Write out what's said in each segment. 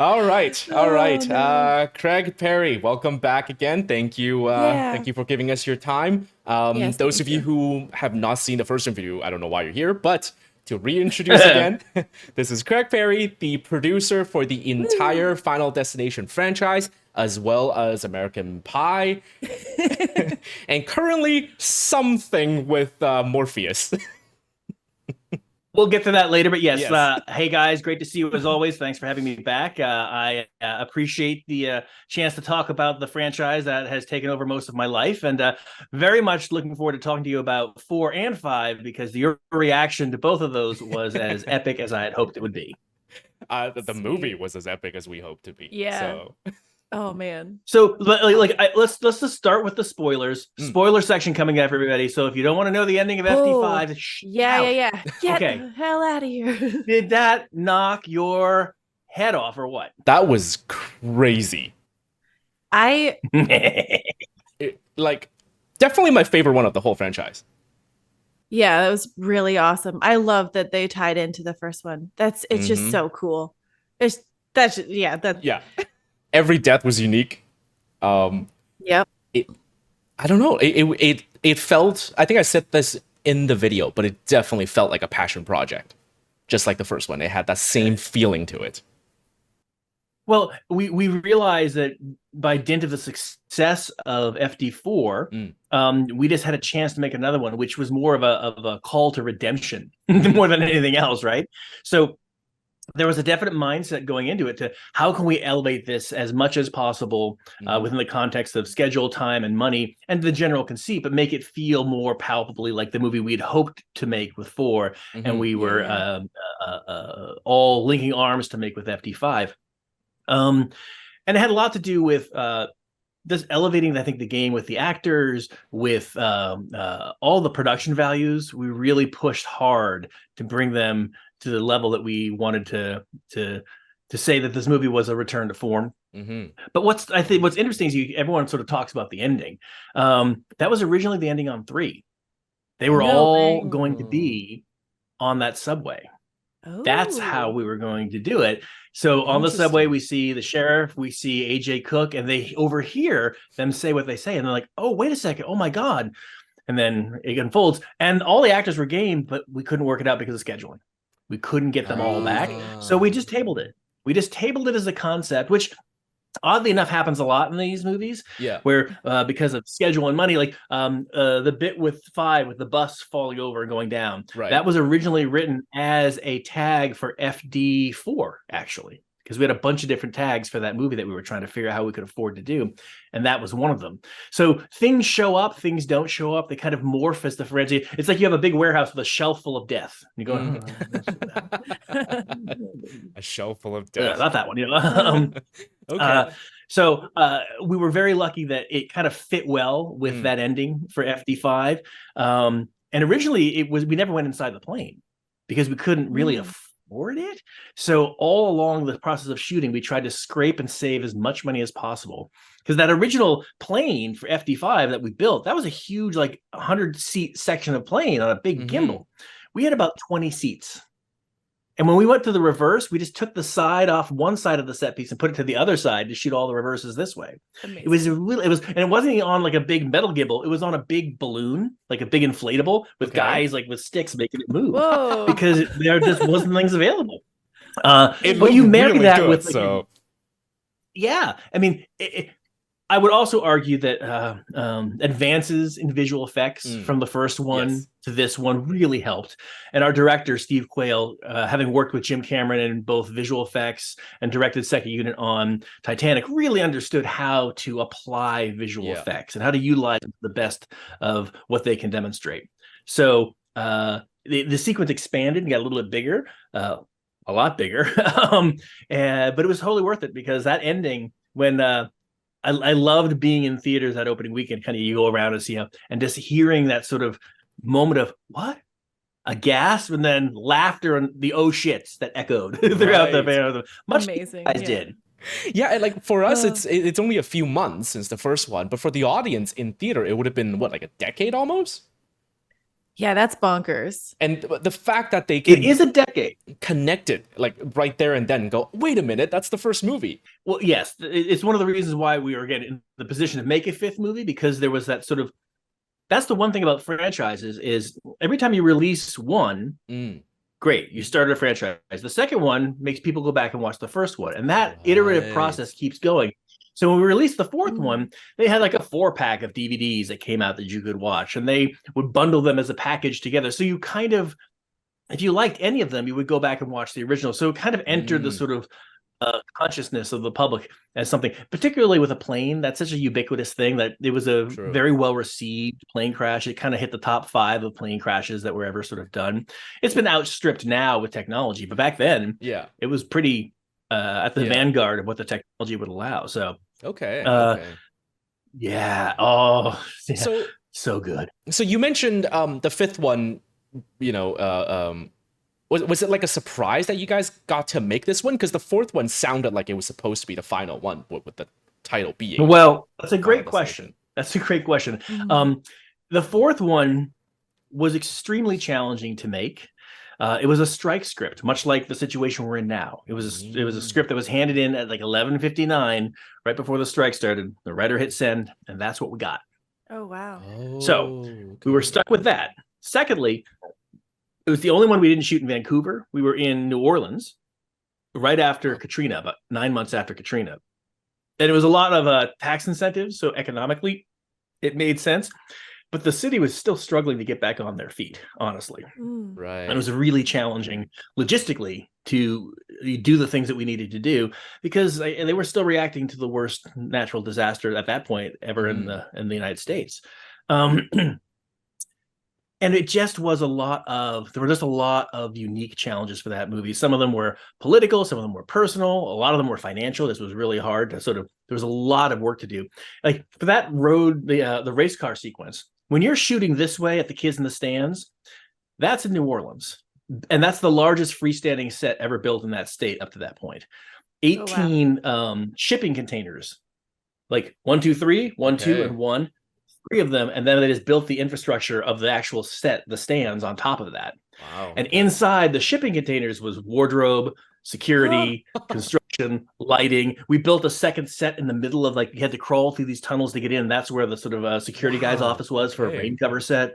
All right, all Oh right. no. Craig Perry, welcome back again. Yeah. Thank you for giving us your time. Yes, Those of thank you you. who have not seen the first interview, I don't know why you're here, but to reintroduce again, this is Craig Perry, the producer for the Woo. entire Final Destination franchise, as well as American Pie, and currently something with Morpheus. We'll get to that later, but yes, Yes. hey guys, great to see you as always. Thanks for having me back. I appreciate the chance to talk about the franchise that has taken over most of my life, and very much looking forward to talking to you about 4 and 5 because your reaction to both of those was as epic as I had hoped it would be. The movie Sweet. was as epic as we hoped to be. Yeah. So, Oh man. So, let's just start with the spoilers. mm. Spoiler section coming up, everybody. So, if you don't want to know the ending of Oh, FD5, yeah, yeah, out. yeah. Get Okay, the hell out of here. did that knock your head off or what? That was crazy. I Like, definitely my favorite one of the whole franchise. yeah, that was really awesome. I love that they tied into the first one. It's just Hmm. so cool. It's that's yeah, that Yeah, every death was unique. Um, yep. it, I don't know. It felt. I think I said this in the video, but it definitely felt like a passion project, just like the first one. It had that same feeling to it. Well, we realized that by dint of the success of FD4, Mm. we just had a chance to make another one, which was more of a call to redemption Hmm. more than anything else, right? So there was a definite mindset going into it to how can we elevate this as much as possible Hmm. within the context of schedule, time, and money, and the general conceit, but make it feel more palpably like the movie we had hoped to make with 4, and Hmm. we Yeah, were yeah. all linking arms to make with FD5. Um, and it had a lot to do with just elevating, I think, the game with the actors, with all the production values. We really pushed hard to bring them to the level that we wanted to say that this movie was a return to form. Hmm. But I think what's interesting is everyone sort of talks about the ending. That was originally the ending on 3. They were No all way. going to Oh, be on that subway. That's how Oh, we were going to do it. So on the subway, interesting. we see the sheriff, we see AJ Cook, and they overhear them say what they say. And they're like, oh, wait a second. Oh, my God. And then it unfolds. And all the actors were game, but we couldn't work it out because of scheduling. We couldn't get them all back. So we Ah, just tabled it. We just tabled it as a concept, which oddly enough happens a lot in these movies yeah, where because of schedule and money, like the bit with 5 with the bus falling over and going down, right. that was originally written as a tag for FD4 actually, because we had a bunch of different tags for that movie that we were trying to figure out how we could afford to do, and that was one of them. So things show up, things don't show up, they kind of morph as the forensic. It's like you have a big warehouse with a shelf full of death and you go, Mhm. oh, A shelf full of death. not that one, Okay. Uh, so we were very lucky that it kind of fit well with Mm. that ending for FD5. And originally, we never went inside the plane because we couldn't really Mm. afford it. So all along the process of shooting, we tried to scrape and save as much money as possible because that original plane for FD5 that we built, that was a huge, like 100-seat section of plane on a big Hmm. gimbal. We had about 20 seats. And when we went to the reverse, we just took the side off one side of the set piece and put it to the other side to shoot all the reverses this way. Amazing. And it wasn't on like a big metal gimbal. It was on a big balloon, like a big inflatable with Okay. guys like with sticks making it move Whoa. because there just wasn't things available. It But looked you marry really that good, with like, so. yeah, I mean, I would also argue that advances in visual effects Mm. from the first one Yes. to this one really helped. And our director, Steve Quayle, having worked with Jim Cameron in both visual effects and directed Second Unit on Titanic, really understood how to apply visual Yeah. effects and how to utilize the best of what they can demonstrate. So the sequence expanded and got a little bit bigger, a lot bigger. But it was totally worth it because that ending, when I loved being in theaters that opening weekend. Kind of you go around and see and just hearing that sort of moment of what, a gasp, and then laughter and the oh shits that echoed throughout the Right. band. Much like you Amazing. guys Yeah. did. Yeah, and like for us, Uh, it's only a few months since the first one, but for the audience in theater, it would have been what, like a decade almost? Yeah, that's bonkers. And the fact that they It can is a decade. connect it like right there and then and go, wait a minute, that's the first movie. Well, yes, it's one of the reasons why we were again in the position to make a fifth movie, because there was that sort of, that's the one thing about franchises is every time you release one, great, you started a franchise. The second one makes people go back and watch the first one, and that iterative process keeps going. So when we released the fourth one, they had like a 4-pack of DVDs that came out that you could watch, and they would bundle them as a package together. So you kind of, if you liked any of them, you would go back and watch the original. So it kind of entered the sort of consciousness of the public as something, particularly with a plane. That's such a ubiquitous thing that it was a very well received plane crash. It kind of hit the top 5 of plane crashes that were ever sort of done. It's been outstripped now with technology, but back then, it was pretty at the vanguard of what the technology would allow. So yeah. Oh, yeah. So good. So you mentioned the fifth one, you know, was it like a surprise that you guys got to make this one? Because the fourth one sounded like it was supposed to be the final one, with the title being. Well, that's a great question. That's a great question. The fourth one was extremely challenging to make. It was a strike script, much like the situation we're in now. It was a script that was handed in at like 11:59, right before the strike started. The writer hit send, and that's what we got. Oh, wow. So we were stuck with that. Secondly, it was the only one we didn't shoot in Vancouver. We were in New Orleans right after Katrina, about 9 months after Katrina. And it was a lot of tax incentives, so economically it made sense. But the city was still struggling to get back on their feet, honestly. Right. And it was really challenging logistically to do the things that we needed to do, because they were still reacting to the worst natural disaster at that point ever in the United States. And it just was there were just a lot of unique challenges for that movie. Some of them were political, some of them were personal, a lot of them were financial. This was really hard to there was a lot of work to do. Like for that road, the race car sequence, when you're shooting this way at the kids in the stands, that's in New Orleans. And that's the largest freestanding set ever built in that state up to that point. 18 shipping containers, like 1, 2, 3, 1, 2, and 1. 3 of them, and then they just built the infrastructure of the actual set, the stands on top of that. Wow. And inside the shipping containers was wardrobe, security, construction, lighting. We built a second set in the middle of, like, you had to crawl through these tunnels to get in. That's where the sort of security guy's office was for a rain cover set.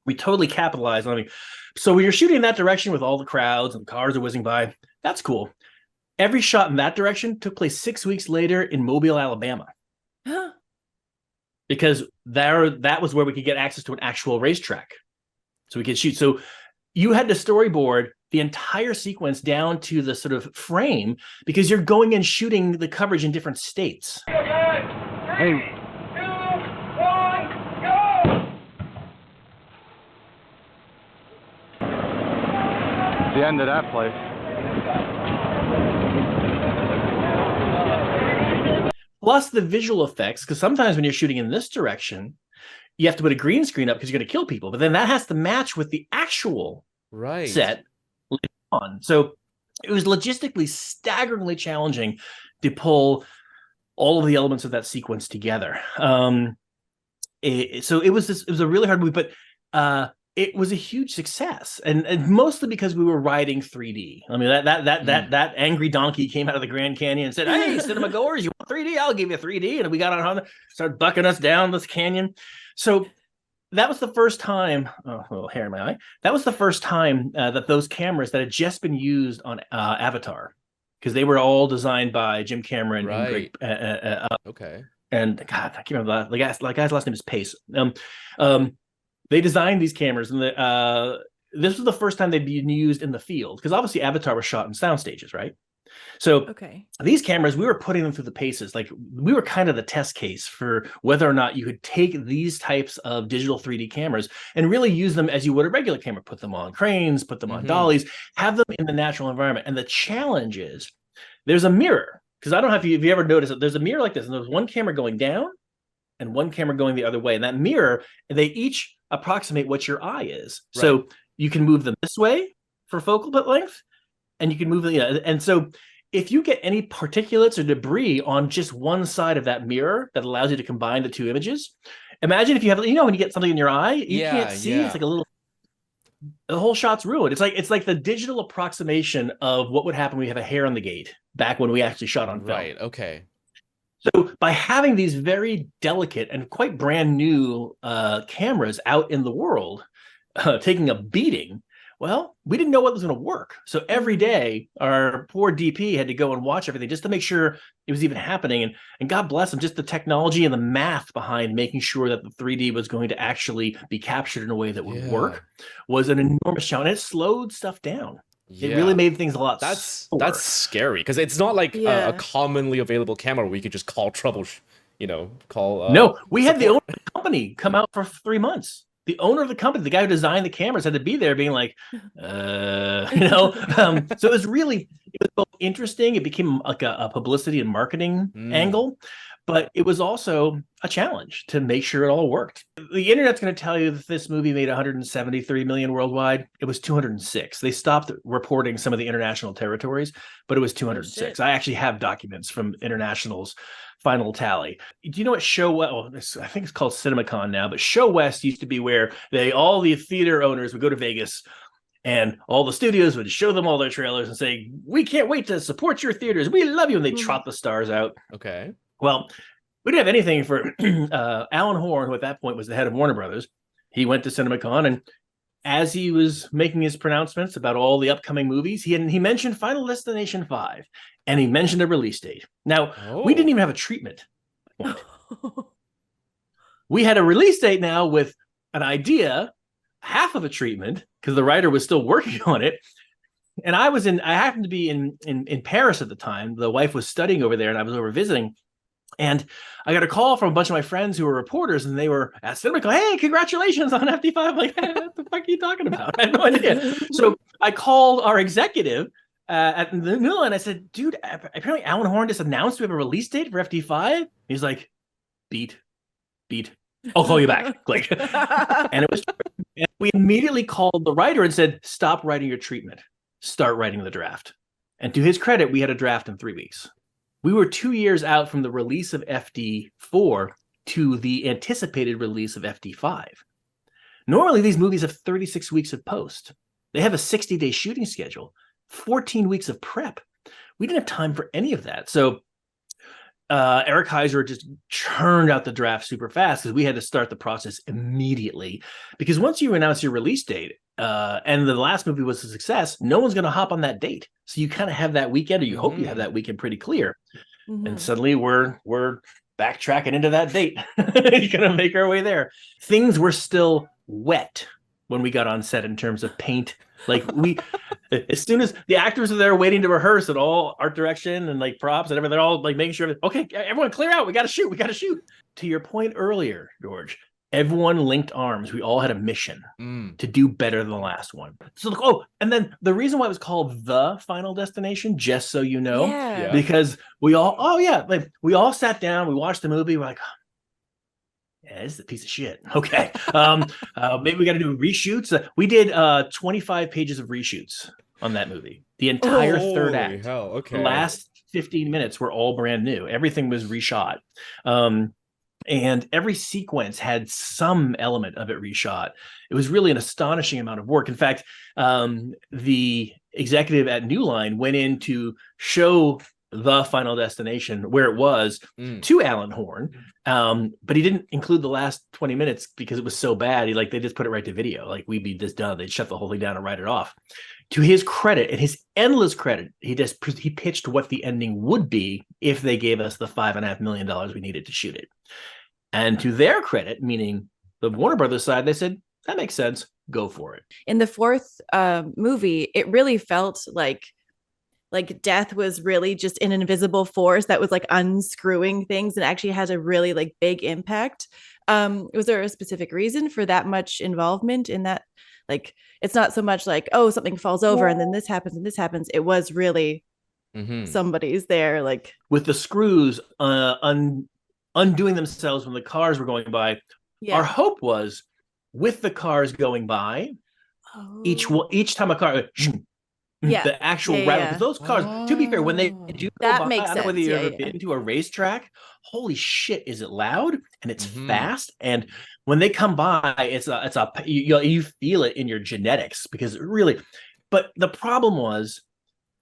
We totally capitalized on it. So when you're shooting in that direction with all the crowds and cars are whizzing by, that's cool. Every shot in that direction took place 6 weeks later in Mobile, Alabama. Because that was where we could get access to an actual racetrack. So we could shoot. So you had to storyboard the entire sequence down to the sort of frame, because you're going and shooting the coverage in different states. Hey. 3, 2, 1, go! The end of that place. Plus the visual effects, because sometimes when you're shooting in this direction, you have to put a green screen up because you're going to kill people. But then that has to match with the actual set later on. So it was logistically staggeringly challenging to pull all of the elements of that sequence together. So it was a really hard movie, but it was a huge success, and mostly because we were riding 3D. I mean, that angry donkey came out of the Grand Canyon and said, "Hey, cinema goers, you want 3D? I'll give you 3D." And we got on Honda, started bucking us down this canyon. So that was the first time. Oh, a little hair in my eye. That was the first time that those cameras that had just been used on Avatar, because they were all designed by Jim Cameron. Right. And God, I can't remember the guy's last name is Pace. They designed these cameras, and this was the first time they'd been used in the field, because obviously Avatar was shot in sound stages, right? So these cameras, we were putting them through the paces. Like, we were kind of the test case for whether or not you could take these types of digital 3D cameras and really use them as you would a regular camera. Put them on cranes, put them on dollies, have them in the natural environment. And the challenge is there's a mirror, because I don't know if you ever noticed that there's a mirror like this, and there's one camera going down and one camera going the other way. And that mirror, they each approximate what your eye is. Right. So you can move them this way for focal length, and you can move them, and so if you get any particulates or debris on just one side of that mirror that allows you to combine the two images, imagine if you have, when you get something in your eye, you can't see, it's like a little the whole shot's ruined. It's like the digital approximation of what would happen when we have a hair on the gate back when we actually shot on film. Right. Okay. So by having these very delicate and quite brand new cameras out in the world, taking a beating, well, we didn't know what was going to work. So every day, our poor DP had to go and watch everything just to make sure it was even happening. And God bless him, just the technology and the math behind making sure that the 3D was going to actually be captured in a way that would work was an enormous challenge. And it slowed stuff down. It really made things a lot slower. That's scary because it's not like a commonly available camera where you could just call trouble, call. No, we had the owner of the company come out for 3 months. The owner of the company, the guy who designed the cameras, had to be there being like, so it was both interesting. It became like a publicity and marketing angle, but it was also a challenge to make sure it all worked. The internet's going to tell you that this movie made 173 million worldwide. It was 206. They stopped reporting some of the international territories, but it was 206. I actually have documents from International's final tally. Do you know what I think it's called CinemaCon now, but Show West used to be where all the theater owners would go to Vegas and all the studios would show them all their trailers and say, "We can't wait to support your theaters. We love you." And they trot the stars out. Okay. Well, we didn't have anything for Alan Horn, who at that point was the head of Warner Brothers. He went to CinemaCon, and as he was making his pronouncements about all the upcoming movies, he mentioned Final Destination 5, and he mentioned a release date. Now, we didn't even have a treatment point. We had a release date now with an idea, half of a treatment, because the writer was still working on it. And I happened to be in Paris at the time. The wife was studying over there, and I was over visiting. And I got a call from a bunch of my friends who were reporters, and they were at CinemaCon, "Hey, congratulations on FD5. I'm like, hey, what the fuck are you talking about? I had no idea." So I called our executive at the New Line. I said, "Dude, apparently Alan Horn just announced we have a release date for FD5. He's like, beat. I'll call you back." Click. And it was, and we immediately called the writer and said, "Stop writing your treatment. Start writing the draft." And to his credit, we had a draft in 3 weeks. We were 2 years out from the release of FD4 to the anticipated release of FD5. Normally, these movies have 36 weeks of post. They have a 60-day shooting schedule, 14 weeks of prep. We didn't have time for any of that. So Eric Heiser just churned out the draft super fast because we had to start the process immediately. Because once you announce your release date, and the last movie was a success, no one's going to hop on that date. So you kind of have that weekend, or you hope you have that weekend pretty clear. And suddenly we're backtracking into that date. You're going to make our way there. Things were still wet when we got on set in terms of paint. Like as soon as the actors are there waiting to rehearse and all art direction and like props and everything, they're all like making sure, okay, everyone clear out. We got to shoot. To your point earlier, George, everyone linked arms. We all had a mission to do better than the last one. So, and then the reason why it was called The Final Destination, just so you know, because we all, we all sat down, we watched the movie, we're like, yeah, this is a piece of shit. Okay. Maybe we got to do reshoots. We did 25 pages of reshoots on that movie. The entire third act. Hell, okay. The last 15 minutes were all brand new. Everything was reshot. And every sequence had some element of it reshot. It was really an astonishing amount of work. In fact, the executive at New Line went in to show The Final Destination where it was to Alan Horn, but he didn't include the last 20 minutes because it was so bad. They just put it right to video. Like, we'd be just done. They'd shut the whole thing down and write it off. To his credit and his endless credit, he pitched what the ending would be if they gave us the $5.5 million we needed to shoot it. And to their credit, meaning the Warner Brothers side, they said, that makes sense. Go for it. In the fourth movie, it really felt like death was really just an invisible force that was like unscrewing things and actually has a really like big impact. Was there a specific reason for that much involvement in that? Like, it's not so much like, oh, something falls over and then this happens and this happens. It was really somebody's there, like with the screws undoing themselves when the cars were going by. Our hope was, with the cars going by, each time a car, Yeah. The actual Yeah, rattle, yeah. because those cars, to be fair, when they do go That by, makes I don't know whether sense. you've Yeah, ever yeah. been to a racetrack. Holy shit, is it loud and it's Mhm. fast? And when they come by, you feel it in your genetics because really. But the problem was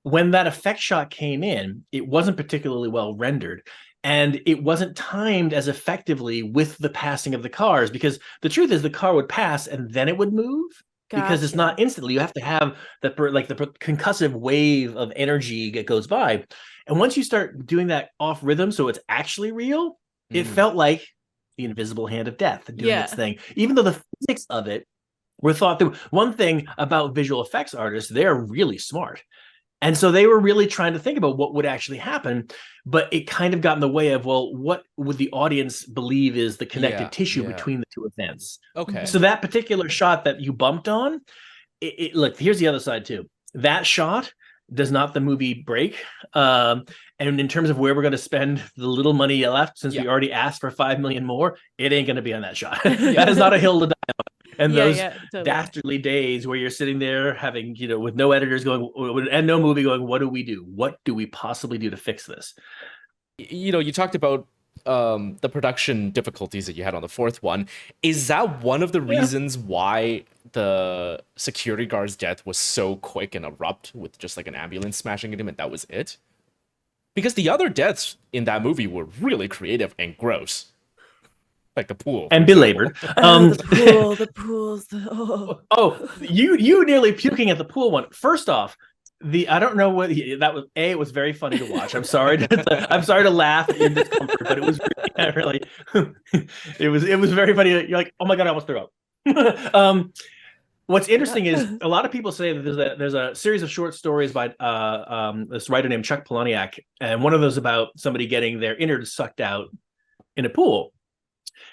when that effect shot came in, it wasn't particularly well rendered. And it wasn't timed as effectively with the passing of the cars, because the truth is the car would pass and then it would move, because it's not Gotcha. instantly. You have to have the concussive wave of energy that goes by. And once you start doing that off rhythm, so it's actually real, it Mhm. felt like the invisible hand of death doing its Yeah. thing. Even though the physics of it were thought through. One thing about visual effects artists, they're really smart. And so they were really trying to think about what would actually happen, but it kind of got in the way of, well, what would the audience believe is the connective Yeah, tissue yeah. between the two events? Okay. So that particular shot that you bumped on, look, here's the other side too. That shot does not the movie break. And in terms of where we're going to spend the little money left, since we already asked for 5 million more, it ain't going to be on that shot. That is not a hill to die on. And Yeah, those yeah, totally. dastardly days where you're sitting there having, with no editors going and no movie going, what do we do? What do we possibly do to fix this? You talked about the production difficulties that you had on the fourth one. Is that one of the reasons why the security guard's death was so quick and abrupt, with just like an ambulance smashing into him and that was it? Because the other deaths in that movie were really creative and gross. Like the pool. And belabored. The pools. You nearly puking at the pool one. First off, I don't know what that was. It was very funny to watch. I'm sorry to laugh at your discomfort, but it was really it was very funny. You're like, oh my god, I almost threw up. What's interesting is a lot of people say that there's a series of short stories by this writer named Chuck Palahniuk, and one of those about somebody getting their innards sucked out in a pool.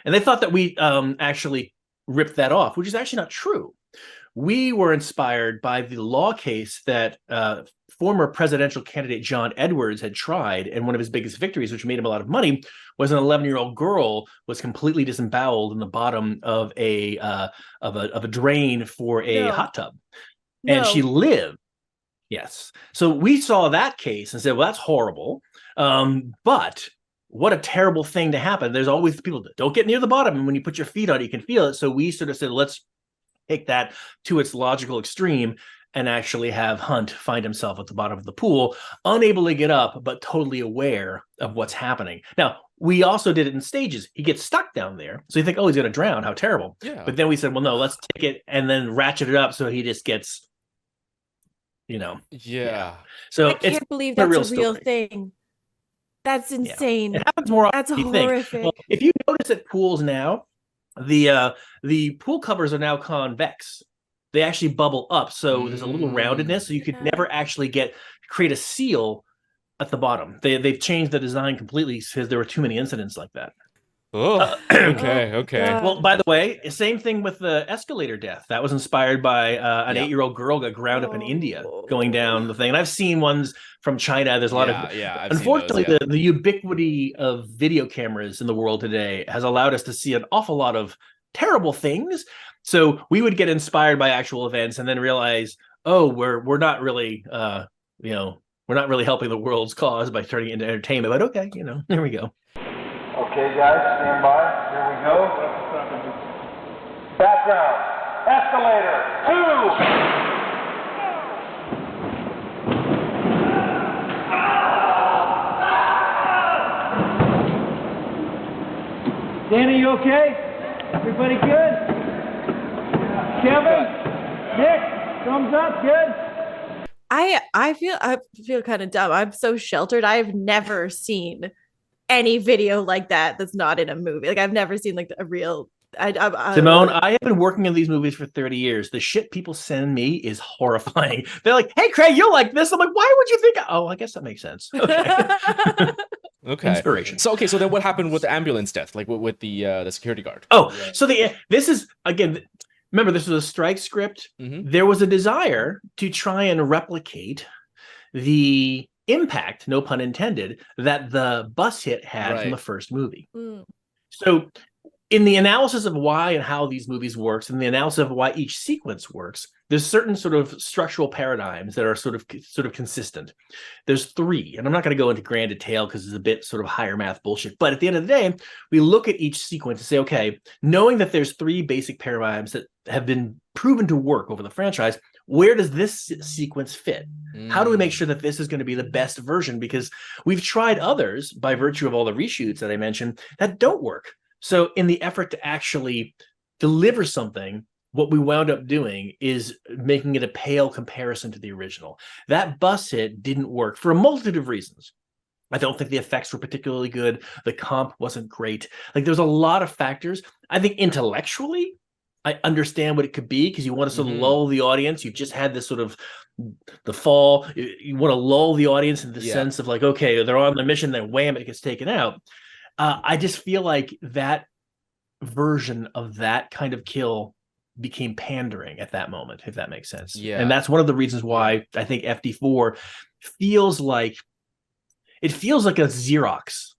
And they thought that we actually ripped that off, which is actually not true. We were inspired by the law case that former presidential candidate John Edwards had tried, and one of his biggest victories, which made him a lot of money, was an 11-year-old girl was completely disemboweled in the bottom of a drain for a hot tub, and she lived. Yes. So we saw that case and said, well, that's horrible, but what a terrible thing to happen. There's always people that don't get near the bottom, and when you put your feet on it, you can feel it. So we sort of said, let's take that to its logical extreme and actually have Hunt find himself at the bottom of the pool, unable to get up, but totally aware of what's happening. Now, we also did it in stages. He gets stuck down there. So you think, oh, he's going to drown. How terrible. Yeah. But then we said, well, no, let's take it and then ratchet it up so he just gets, Yeah. So I can't believe that's a real thing. That's insane. It happens more often That's than you think. horrific. Well, if you notice at pools now, the pool covers are now convex. They actually bubble up, so there's a little roundedness, so you could never actually create a seal at the bottom. They've changed the design completely because there were too many incidents like that. Oh, okay. God. Well, by the way, same thing with the escalator death. That was inspired by an 8-year-old girl got ground up in India going down the thing. And I've seen ones from China. There's a lot of unfortunately, seen those, the ubiquity of video cameras in the world today has allowed us to see an awful lot of terrible things. So we would get inspired by actual events and then realize, oh, we're not really we're not really helping the world's cause by turning it into entertainment. But okay, there we go. Okay, guys, stand by. Here we go. Background. Escalator. 2. Danny, you okay? Everybody good? Kevin? Nick? Thumbs up? Good? I feel kind of dumb. I'm so sheltered. I've never seen any video like that's not in a movie. Like I've never seen like a real. Simone, I have been working on these movies for 30 years. The shit people send me is horrifying. They're like, "Hey, Craig, you'll like this." I'm like, "Why would you think?" Oh, I guess that makes sense. Okay. Okay. Inspiration. So then what happened with the ambulance death, like with the security guard? Oh, so this is again. Remember, this was a strike script. Mm-hmm. There was a desire to try and replicate the impact, no pun intended, that the bus hit had from the first movie. So in the analysis of why and how these movies works, and the analysis of why each sequence works, there's certain sort of structural paradigms that are sort of consistent. There's three, and I'm not going to go into grand detail because it's a bit sort of higher math bullshit. But at the end of the day, we look at each sequence and say, okay, knowing that there's three basic paradigms that have been proven to work over the franchise, where does this sequence fit? How do we make sure that this is going to be the best version? Because we've tried others by virtue of all the reshoots that I mentioned that don't work. So in the effort to actually deliver something, what we wound up doing is making it a pale comparison to the original. That bus hit didn't work for a multitude of reasons. I don't think the effects were particularly good. The comp wasn't great. Like, there's a lot of factors. I think intellectually, I understand what it could be, because you want to sort of lull the audience. You've just had this sort of the fall. You want to lull the audience in the sense of like, okay, they're on the mission, then wham, it gets taken out. I just feel like that version of that kind of kill became pandering at that moment, if that makes sense. Yeah. And that's one of the reasons why I think FD4 feels like a Xerox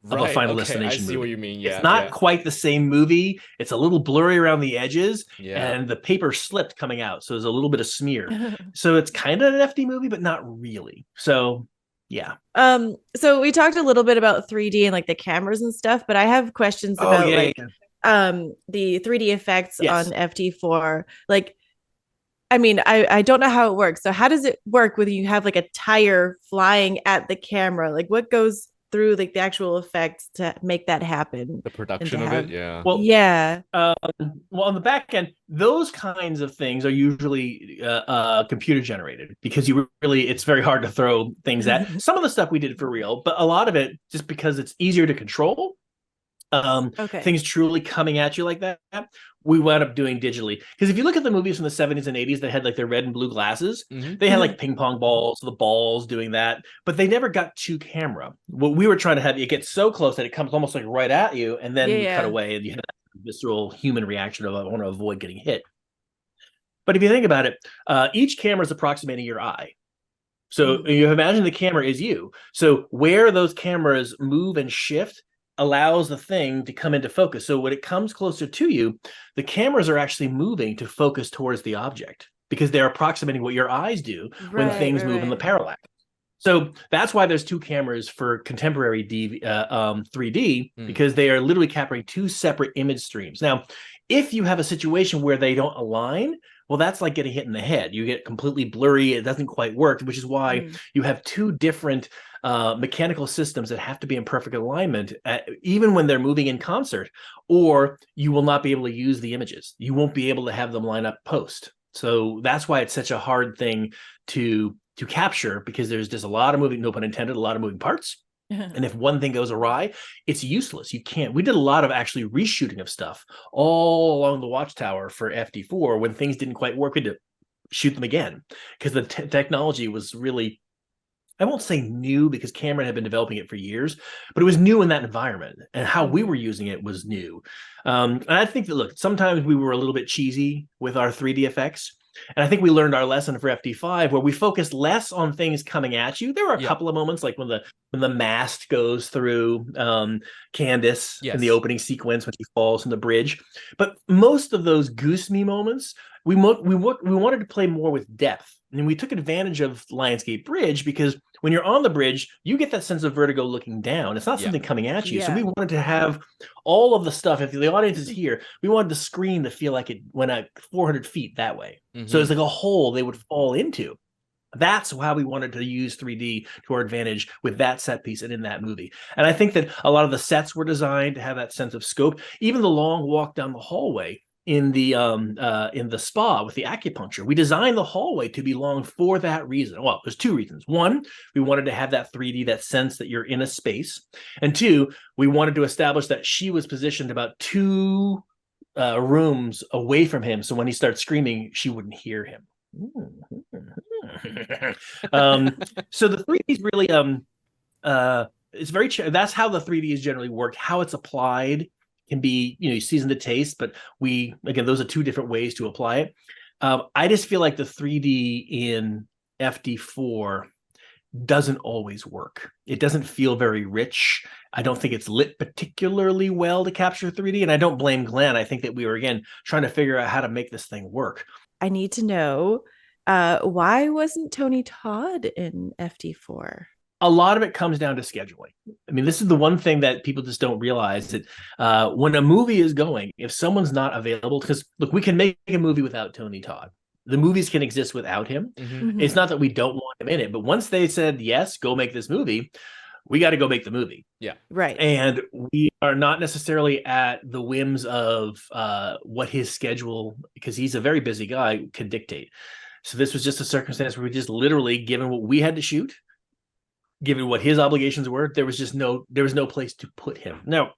of a Final Destination movie. I see what you mean. Yeah, it's not quite the same movie. It's a little blurry around the edges, and the paper slipped coming out, so there's a little bit of smear. So it's kind of an FD movie, but not really. So yeah. So we talked a little bit about 3D and like the cameras and stuff, but I have questions about the 3D effects on FD4. Like, I mean, I don't know how it works. So how does it work when you have like a tire flying at the camera? Like, what goes through like the actual effects to make that happen? The production of it, yeah. Well, yeah. Well, on the back end, those kinds of things are usually computer generated, because it's very hard to throw things at. Some of the stuff we did for real, but a lot of it just because it's easier to control. Things truly coming at you like that, we wound up doing digitally. Because if you look at the movies from the 70s and 80s that had like their red and blue glasses, they had like ping pong balls, the balls doing that, but they never got to camera. What we were trying to have, it gets so close that it comes almost like right at you, and then you cut away, and you have that visceral human reaction of, I want to avoid getting hit. But if you think about it, each camera is approximating your eye. So you imagine the camera is you. So where those cameras move and shift allows the thing to come into focus. So when it comes closer to you, the cameras are actually moving to focus towards the object, because they're approximating what your eyes do when things move in the parallax. So that's why there's two cameras for contemporary 3D, because they are literally capturing two separate image streams. Now, if you have a situation where they don't align, well, that's like getting hit in the head. You get completely blurry. It doesn't quite work, which is why you have two different mechanical systems that have to be in perfect alignment, even when they're moving in concert, or you will not be able to use the images. You won't be able to have them line up post. So that's why it's such a hard thing to capture, because there's just a lot of moving, no pun intended, a lot of moving parts. And if one thing goes awry, it's useless. You can't. We did a lot of actually reshooting of stuff all along the Watchtower for FD4. When things didn't quite work, we had to shoot them again, because the technology was really, I won't say new, because Cameron had been developing it for years, but it was new in that environment, and how we were using it was new. And I think that, look, sometimes we were a little bit cheesy with our 3D effects. And I think we learned our lesson for FD5, where we focused less on things coming at you. There were a couple of moments, like when the mast goes through Candace in the opening sequence when she falls from the bridge. But most of those goose me moments, we wanted to play more with depth. And we took advantage of Lionsgate Bridge, because when you're on the bridge, you get that sense of vertigo looking down. It's not something coming at you. So we wanted to have all of the stuff. If the audience is here, we wanted the screen to feel like it went out 400 feet that way. So it's like a hole they would fall into. That's how we wanted to use 3D to our advantage with that set piece and in that movie. And I think that a lot of the sets were designed to have that sense of scope. Even the long walk down the hallway in the spa with the acupuncture, we designed the hallway to be long for that reason. Well, there's two reasons. One, we wanted to have that 3D, that sense that you're in a space. And two, we wanted to establish that she was positioned about 2 rooms away from him, so when he starts screaming, she wouldn't hear him. So the 3D is really it's very that's how the 3D is generally worked. How it's applied can be, you season the taste, but those are two different ways to apply it. I just feel like the 3D in FD4 doesn't always work. It doesn't feel very rich. I don't think it's lit particularly well to capture 3D, and I don't blame Glenn. I think that we were, again, trying to figure out how to make this thing work. I need to know, why wasn't Tony Todd in FD4? A lot of it comes down to scheduling. I mean, this is the one thing that people just don't realize, that when a movie is going, if someone's not available, because look, we can make a movie without Tony Todd. The movies can exist without him. Mhm. It's not that we don't want him in it, but once they said, yes, go make this movie, we got to go make the movie. Right. And we are not necessarily at the whims of what his schedule, because he's a very busy guy, can dictate. So this was just a circumstance where we just literally, given what we had to shoot, given what his obligations were, there was no place to put him. Now,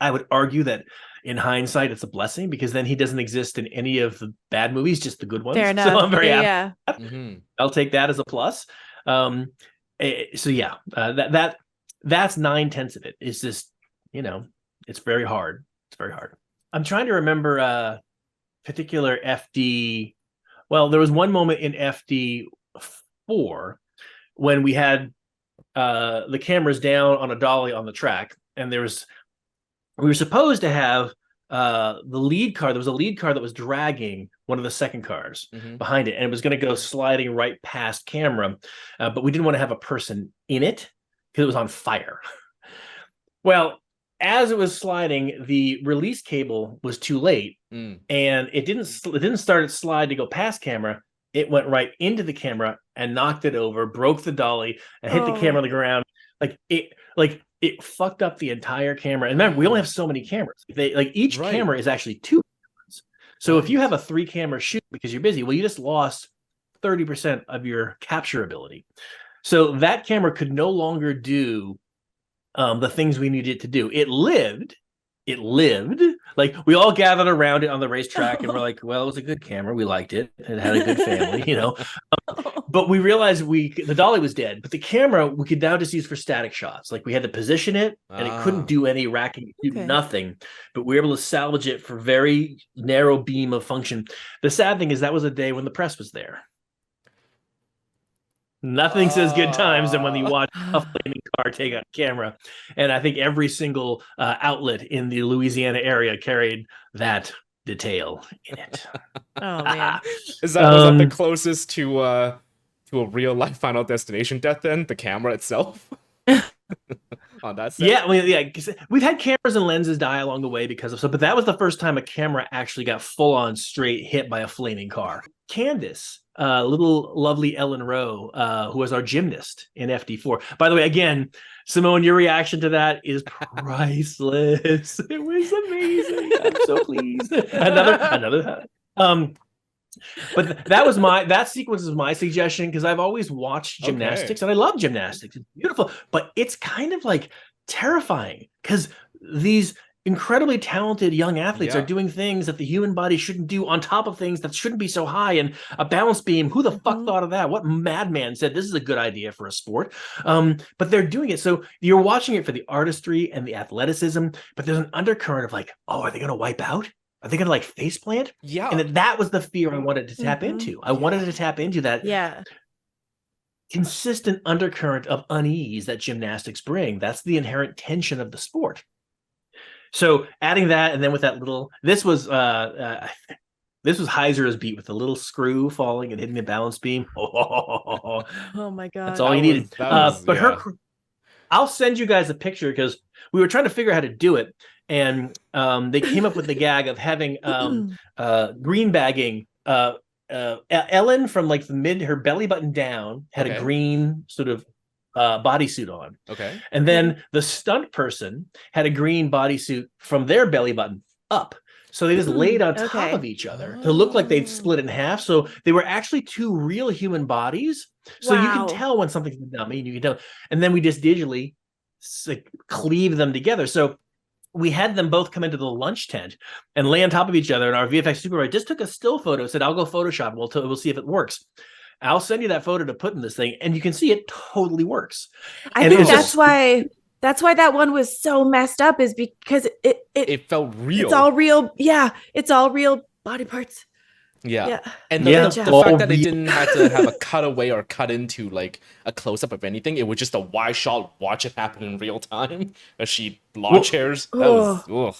I would argue that in hindsight, it's a blessing, because then he doesn't exist in any of the bad movies, just the good ones. Fair enough. So I'm very happy. Yeah. Mhm. I'll take that as a plus. So yeah, that's 9/10 of it. It's just, it's very hard. It's very hard. I'm trying to remember particular FD. Well, there was one moment in FD4 when we had the cameras down on a dolly on the track, and we were supposed to have the lead car. There was a lead car that was dragging one of the second cars behind it, and it was going to go sliding right past camera, but we didn't want to have a person in it because it was on fire. Well, as it was sliding, the release cable was too late, and it didn't start its slide to go past camera. It went right into the camera and knocked it over, broke the dolly, and hit the camera on the ground. It fucked up the entire camera. And remember, we only have so many cameras. Each camera is actually 2 cameras. So if you have a 3-camera shoot because you're busy, well, you just lost 30% of your capture ability. So that camera could no longer do the things we needed it to do. It lived. Like, we all gathered around it on the racetrack, and we're like, well, it was a good camera. We liked it. It had a good family, But we realized the dolly was dead, but the camera we could now just use for static shots. Like, we had to position it, and it couldn't do any racking, nothing. But we were able to salvage it for very narrow beam of function. The sad thing is that was a day when the press was there. Nothing says good times than when you watch a flaming car take out a camera. And I think every single outlet in the Louisiana area carried that detail in it. Oh man. Was that the closest to a real life Final Destination death then? The camera itself? On that set? Yeah, 'cause we've had cameras and lenses die along the way because of stuff, but that was the first time a camera actually got full on straight hit by a flaming car. Candace, little lovely Ellen Rowe, who was our gymnast in FD4. By the way, again, Simone, your reaction to that is priceless. It was amazing. I'm so pleased. Another. But that sequence is my suggestion, because I've always watched gymnastics and I love gymnastics. It's beautiful, but it's kind of like terrifying because these incredibly talented young athletes are doing things that the human body shouldn't do, on top of things that shouldn't be so high. And a balance beam, who the fuck thought of that? What madman said this is a good idea for a sport? But they're doing it. So you're watching it for the artistry and the athleticism, but there's an undercurrent of like, oh, are they going to wipe out? Are they going to like face plant? Yeah. And that was the fear I wanted to tap into. I wanted to tap into that consistent undercurrent of unease that gymnastics bring. That's the inherent tension of the sport. So adding that, and then with that little, this was Heiser's beat with the little screw falling and hitting the balance beam. Oh my god! That's all you needed. I'll send you guys a picture, because we were trying to figure out how to do it, and they came up with the gag of having green bagging. Ellen, from like her belly button down, had a green sort of bodysuit on. Okay. And then the stunt person had a green bodysuit from their belly button up. So they just laid on top of each other to look like they'd split in half. So they were actually 2 real human bodies. So you can tell when something's a dummy, and you can tell. And then we just digitally cleave them together. So we had them both come into the lunch tent and lay on top of each other. And our VFX supervisor just took a still photo, said, I'll go Photoshop, and we'll see if it works. I'll send you that photo to put in this thing, and you can see it totally works. I think that's why that one was so messed up, is because it felt real. It's all real. Yeah, it's all real body parts. Yeah. Yeah. And Yeah. the Well, fact that they we- didn't have to have a cutaway or cut into like a close up of anything, it was just a wide shot, watch it happen in real time as she lawn chairs. That was ugh.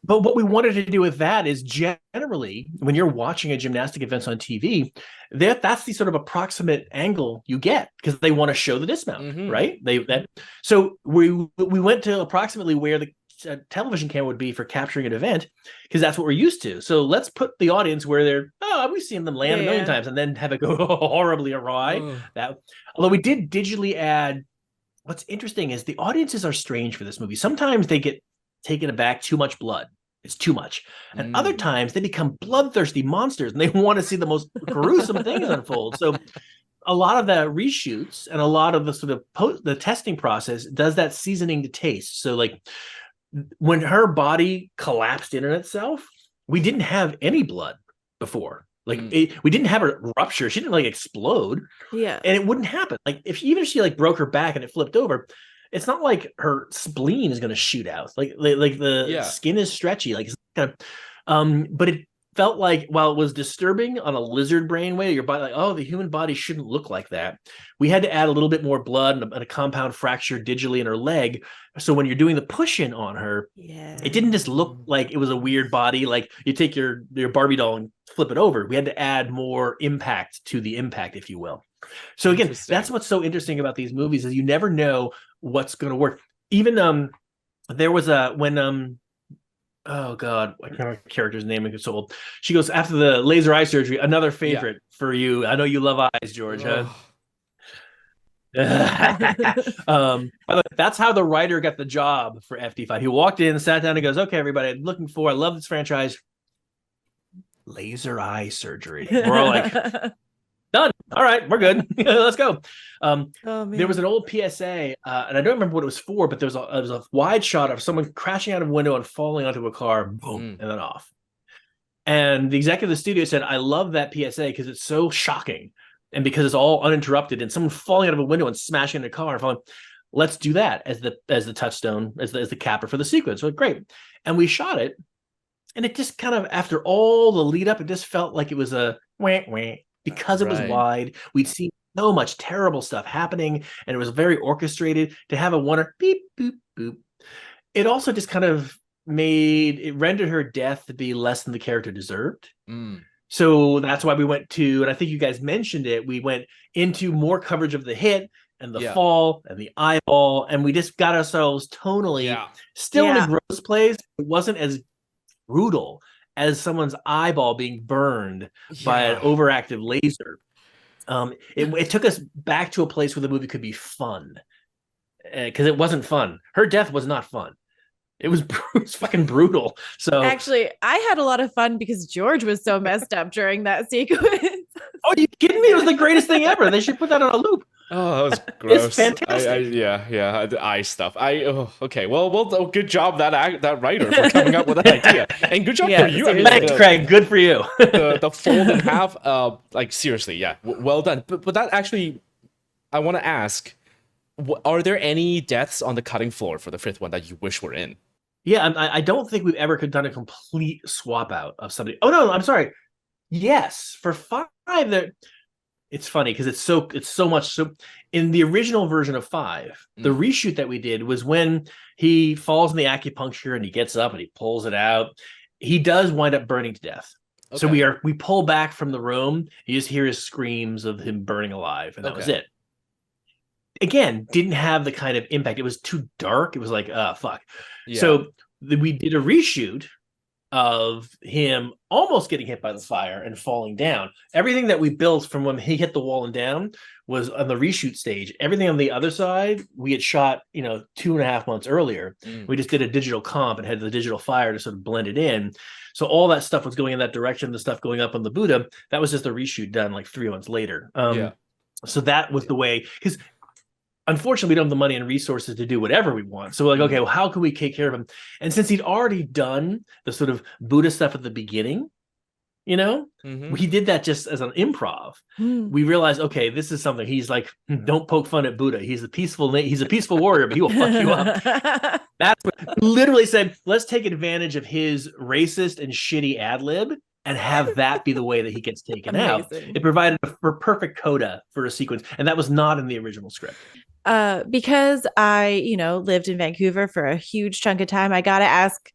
But what we wanted to do with that is generally when you're watching a gymnastic event on TV, that's the sort of approximate angle you get because they want to show the dismount, right? So we went to approximately where the television camera would be for capturing an event because that's what we're used to. So let's put the audience where they're we've seen them land a million times and then have it go horribly awry. Although we did digitally add. What's interesting is the audiences are strange for this movie. Sometimes they get taken aback, too much blood. It's too much. And other times they become bloodthirsty monsters and they want to see the most gruesome things unfold. So a lot of the reshoots and a lot of the sort of the testing process does that seasoning to taste. So like when her body collapsed in on itself, we didn't have any blood before. Like we didn't have her rupture. She didn't like explode. Yeah. And it wouldn't happen. Like if she like broke her back and it flipped over, it's not like her spleen is going to shoot out. Like the skin is stretchy. Like it's kind of, but it felt like while it was disturbing on a lizard brain way, your body like, the human body shouldn't look like that. We had to add a little bit more blood and a compound fracture digitally in her leg. So when you're doing the push-in on her, it didn't just look like it was a weird body. Like you take your Barbie doll and flip it over. We had to add more impact to the impact, if you will. So again, that's what's so interesting about these movies is you never know what's going to work. Even there was oh god, I can't remember the character's name. It gets so old. She goes after the laser eye surgery. Another favorite for you. I know you love eyes, George. Huh? By the way, that's how the writer got the job for FD5. He walked in, sat down, and goes, "Okay, everybody, I'm looking for. I love this franchise. Laser eye surgery." We're all like, "Done. All right, we're good. Let's go." There was an old PSA, and I don't remember what it was for, but there was a wide shot of someone crashing out of a window and falling onto a car, boom, and then off. And the executive of the studio said, "I love that PSA because it's so shocking, and because it's all uninterrupted, and someone falling out of a window and smashing into a car and falling. Let's do that as the touchstone, as the capper for the sequence." So great, and we shot it, and it just kind of after all the lead up, it just felt like it was a wah wah. Because it was wide, we'd seen so much terrible stuff happening, and it was very orchestrated to have a one-er beep, boop, boop. It also just kind of rendered her death to be less than the character deserved. So that's why we went to, and I think you guys mentioned it, we went into more coverage of the hit and the fall and the eyeball, and we just got ourselves tonally still in a gross place. It wasn't as brutal as someone's eyeball being burned by an overactive laser. It took us back to a place where the movie could be fun because it wasn't fun. Her death was not fun. It was fucking brutal. So actually, I had a lot of fun because George was so messed up during that sequence. Oh, you kidding me? It was the greatest thing ever. They should put that on a loop. Oh, that was gross. It's fantastic. The eye stuff. Okay. Well, good job that writer for coming up with that idea, and good job for you. I mean, thanks, Craig. Good for you. the fold in half. Like seriously, well done. But that actually, I want to ask, are there any deaths on the cutting floor for the fifth one that you wish were in? Yeah, I don't think we've ever done a complete swap out of somebody. Oh no, I'm sorry. Yes, for 5 there. It's funny because it's so much. So in the original version of 5, the reshoot that we did was when he falls in the acupuncture and he gets up and he pulls it out. He does wind up burning to death. Okay. So we pull back from the room. You just hear his screams of him burning alive, and that was it. Again, didn't have the kind of impact. It was too dark. It was like, fuck. Yeah. So we did a reshoot of him almost getting hit by the fire and falling down. Everything that we built from when he hit the wall and down was on the reshoot stage. Everything on the other side, we had shot, 2.5 months earlier. We just did a digital comp and had the digital fire to sort of blend it in. So all that stuff was going in that direction. The stuff going up on the Buddha, that was just a reshoot done like 3 months later. So that was the way, because unfortunately, we don't have the money and resources to do whatever we want. So we're like, okay, well, how can we take care of him? And since he'd already done the sort of Buddha stuff at the beginning, he did that just as an improv. We realized, okay, this is something. He's like, don't poke fun at Buddha. He's a peaceful warrior, but he will fuck you up. That's what literally said, let's take advantage of his racist and shitty ad lib and have that be the way that he gets taken out. Amazing. It provided a perfect coda for a sequence, and that was not in the original script. Because I, lived in Vancouver for a huge chunk of time, I gotta ask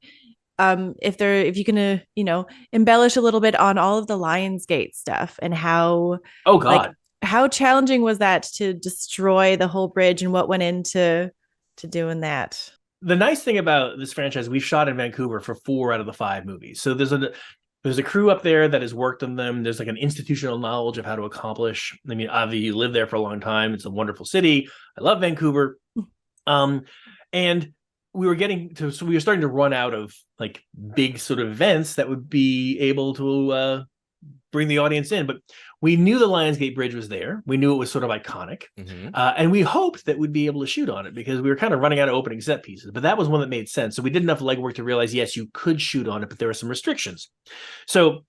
if you can embellish a little bit on all of the Lionsgate stuff and how Oh God. how challenging was that to destroy the whole bridge and what went into doing that? The nice thing about this franchise, we've shot in Vancouver for 4 out of the 5 movies. So there's a crew up there that has worked on them. There's like an institutional knowledge of how to accomplish. I mean, obviously you live there for a long time. It's a wonderful city. I love Vancouver. And we were starting to run out of like big sort of events that would be able to bring the audience in. But we knew the Lionsgate Bridge was there. We knew it was sort of iconic. And we hoped that we'd be able to shoot on it because we were kind of running out of opening set pieces. But that was one that made sense. So we did enough legwork to realize, yes, you could shoot on it, but there were some restrictions. So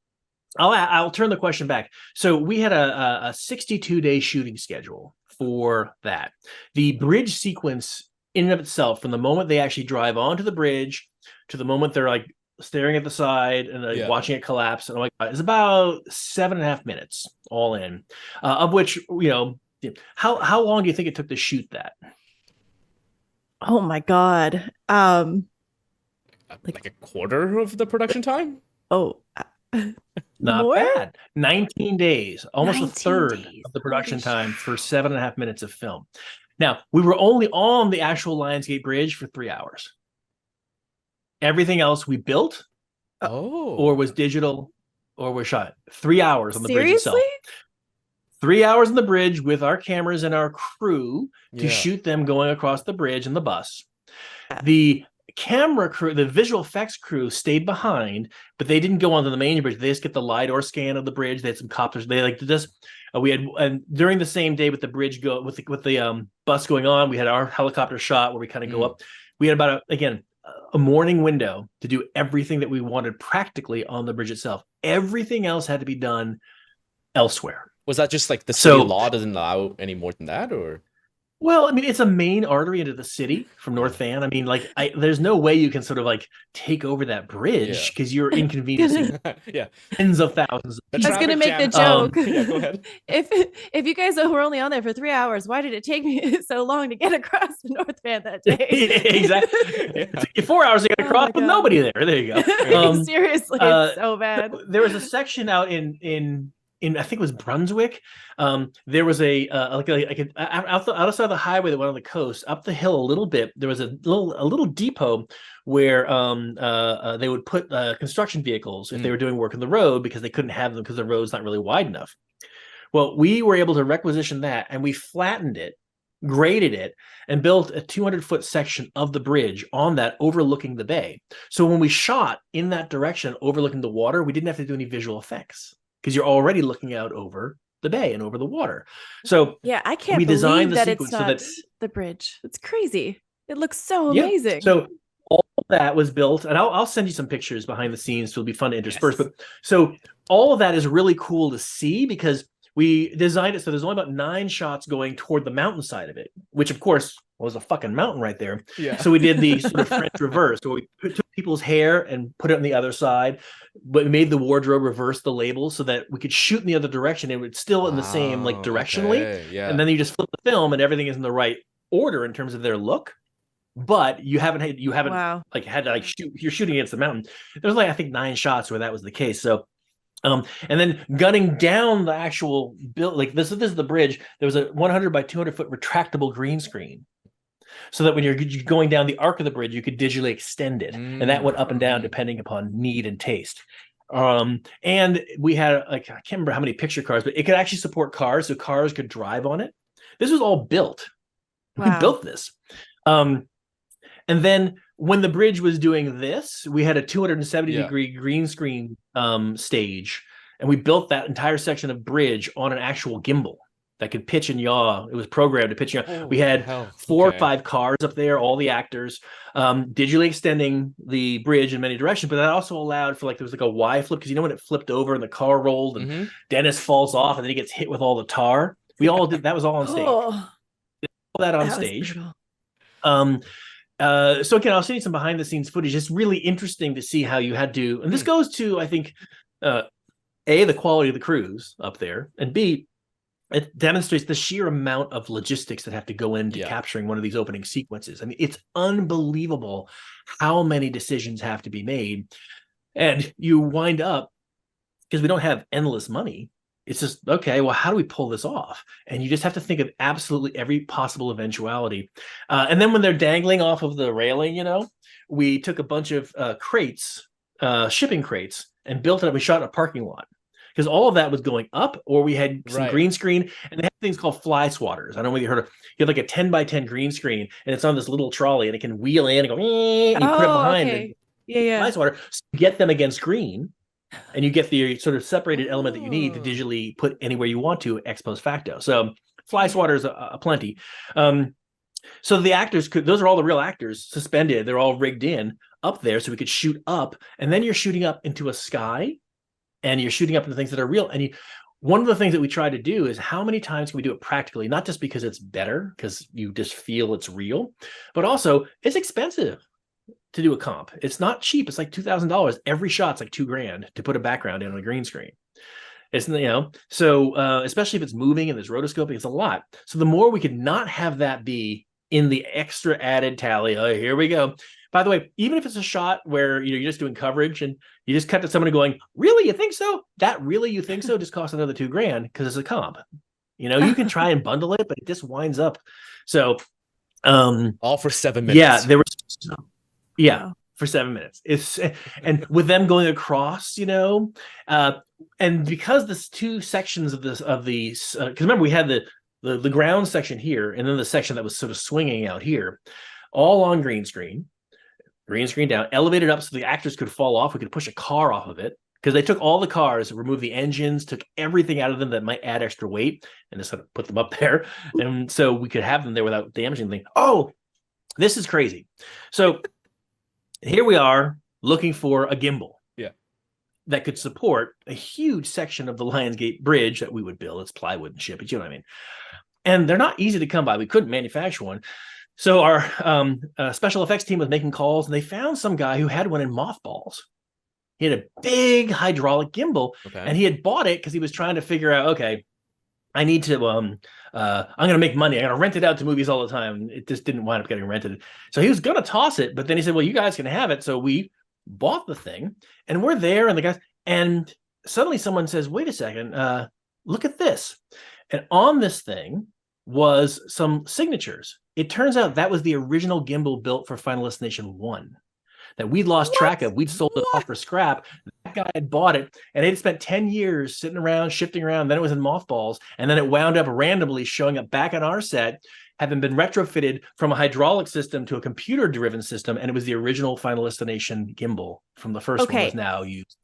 I'll turn the question back. So we had a 62-day shooting schedule for that. The bridge sequence in and of itself, from the moment they actually drive onto the bridge to the moment they're like staring at the side and watching it collapse, and it's about 7.5 minutes all in, of which, how long do you think it took to shoot that? Oh my God. Like a quarter of the production time? Oh, not more? bad. 19 days, almost a 19 third days. of the production Holy time for 7.5 minutes of film. Now, we were only on the actual Lionsgate Bridge for 3 hours. Everything else we built or was digital or was shot. 3 hours on the bridge itself. 3 hours on the bridge with our cameras and our crew to shoot them going across the bridge in the bus. The camera crew, the visual effects crew stayed behind, but they didn't go onto the main bridge. They just get the LiDAR scan of the bridge. They had some copters. They like to just and during the same day with the bridge with the bus going on, we had our helicopter shot where we kind of go up. We had about a morning window to do everything that we wanted practically on the bridge itself. Everything else had to be done elsewhere. Was that just like the city law doesn't allow any more than that, or? Well, I mean, it's a main artery into the city from North Van. I mean, there's no way you can sort of like take over that bridge because you're inconveniencing tens of thousands. I was going to make the joke. Go ahead. If you guys were only on there for 3 hours, why did it take me so long to get across the North Van that day? Exactly. It took you 4 hours to get across with nobody there. There you go. Seriously, it's so bad. There was a section out in I think it was Brunswick. There was outside the highway that went on the coast, up the hill a little bit. There was a little depot where they would put construction vehicles if they were doing work on the road because they couldn't have them because the road's not really wide enough. Well, we were able to requisition that, and we flattened it, graded it, and built a 200-foot section of the bridge on that overlooking the bay. So when we shot in that direction, overlooking the water, we didn't have to do any visual effects, because you're already looking out over the bay and over the water. So I can't believe that it's not the bridge. It's crazy. It looks so amazing. So all of that was built, and I'll send you some pictures behind the scenes, so it'll be fun to intersperse. But so all of that is really cool to see because we designed it so there's only about 9 shots going toward the mountainside of it, which of course was a fucking mountain right there. Yeah. So we did the sort of French reverse, where we took people's hair and put it on the other side, but we made the wardrobe reverse the label so that we could shoot in the other direction. It would still in the same directionally. Okay, and then you just flip the film and everything is in the right order in terms of their look. But you haven't had to shoot. You're shooting against the mountain. There's I think 9 shots where that was the case. So. And then gunning down the actual build, this is the bridge. There was a 100 by 200 foot retractable green screen, so that when you're going down the arc of the bridge, you could digitally extend it, and that went up and down depending upon need and taste. And we had I can't remember how many picture cars, but it could actually support cars, so cars could drive on it. This was all built. Wow. We built this. And then when the bridge was doing this, we had a 270-degree green screen stage, and we built that entire section of bridge on an actual gimbal that could pitch and yaw. It was programmed to pitch and yaw. We had 4 or 5 cars up there, all the actors, digitally extending the bridge in many directions, but that also allowed for there was a Y flip, because when it flipped over and the car rolled and Dennis falls off and then he gets hit with all the tar. We all did that. Was all on stage. All that on stage. So again, I'll send you some behind the scenes footage. It's really interesting to see how you had to, and this goes to, I think, A, the quality of the crews up there, and B, it demonstrates the sheer amount of logistics that have to go into capturing one of these opening sequences. I mean, it's unbelievable how many decisions have to be made. And you wind up, because we don't have endless money, it's just, okay, well, how do we pull this off? And you just have to think of absolutely every possible eventuality. And then when they're dangling off of the railing, we took a bunch of crates, shipping crates, and built it up. We shot in a parking lot. Because all of that was going up, or we had some green screen, and they have things called fly swatters. I don't know whether you heard of. You have like a 10 by 10 green screen, and it's on this little trolley, and it can wheel in and go, and you put it behind it. Fly swatter, so you get them against green, and you get the sort of separated element that you need to digitally put anywhere you want to ex post facto. So fly swatters plenty. So the actors those are all the real actors suspended. They're all rigged in up there, so we could shoot up, and then you're shooting up into a sky. And you're shooting up into things that are real. And one of the things that we try to do is how many times can we do it practically, not just because it's better, because you just feel it's real, but also it's expensive to do a comp. It's not cheap. It's like $2,000. Every shot's like $2,000 to put a background in on a green screen. It's, so especially if it's moving and there's rotoscoping, it's a lot. So the more we could not have that be in the extra added tally, oh, here we go. By the way, even if it's a shot where you're just doing coverage and you just cut to somebody going, really, you think so? That really, you think so? Just costs another $2,000 because it's a comp. You can try and bundle it, but it just winds up. So, all for 7 minutes. Yeah, there was, for 7 minutes. And with them going across, and because there's two sections of these, because remember we had the ground section here, and then the section that was sort of swinging out here, all on green screen down, elevated up so the actors could fall off. We could push a car off of it because they took all the cars, removed the engines, took everything out of them that might add extra weight, and just sort of put them up there. And so we could have them there without damaging anything. Oh, this is crazy. So here we are looking for a gimbal that could support a huge section of the Lionsgate Bridge that we would build. It's plywood and shit, but you know what I mean? And they're not easy to come by. We couldn't manufacture one. So our special effects team was making calls, and they found some guy who had one in mothballs. He had a big hydraulic gimbal, and he had bought it because he was trying to figure out, okay, I need to, I'm going to make money. I'm going to rent it out to movies all the time. It just didn't wind up getting rented. So he was going to toss it, but then he said, well, you guys can have it. So we bought the thing, and we're there, and the guys, and suddenly someone says, wait a second, look at this. And on this thing was some signatures. It turns out that was the original gimbal built for Final Destination 1 that we'd lost track of. We'd sold it off for scrap. That guy had bought it, and they'd spent 10 years sitting around, shifting around. Then it was in mothballs, and then it wound up randomly showing up back on our set, having been retrofitted from a hydraulic system to a computer-driven system, and it was the original Final Destination gimbal from the first one was now used.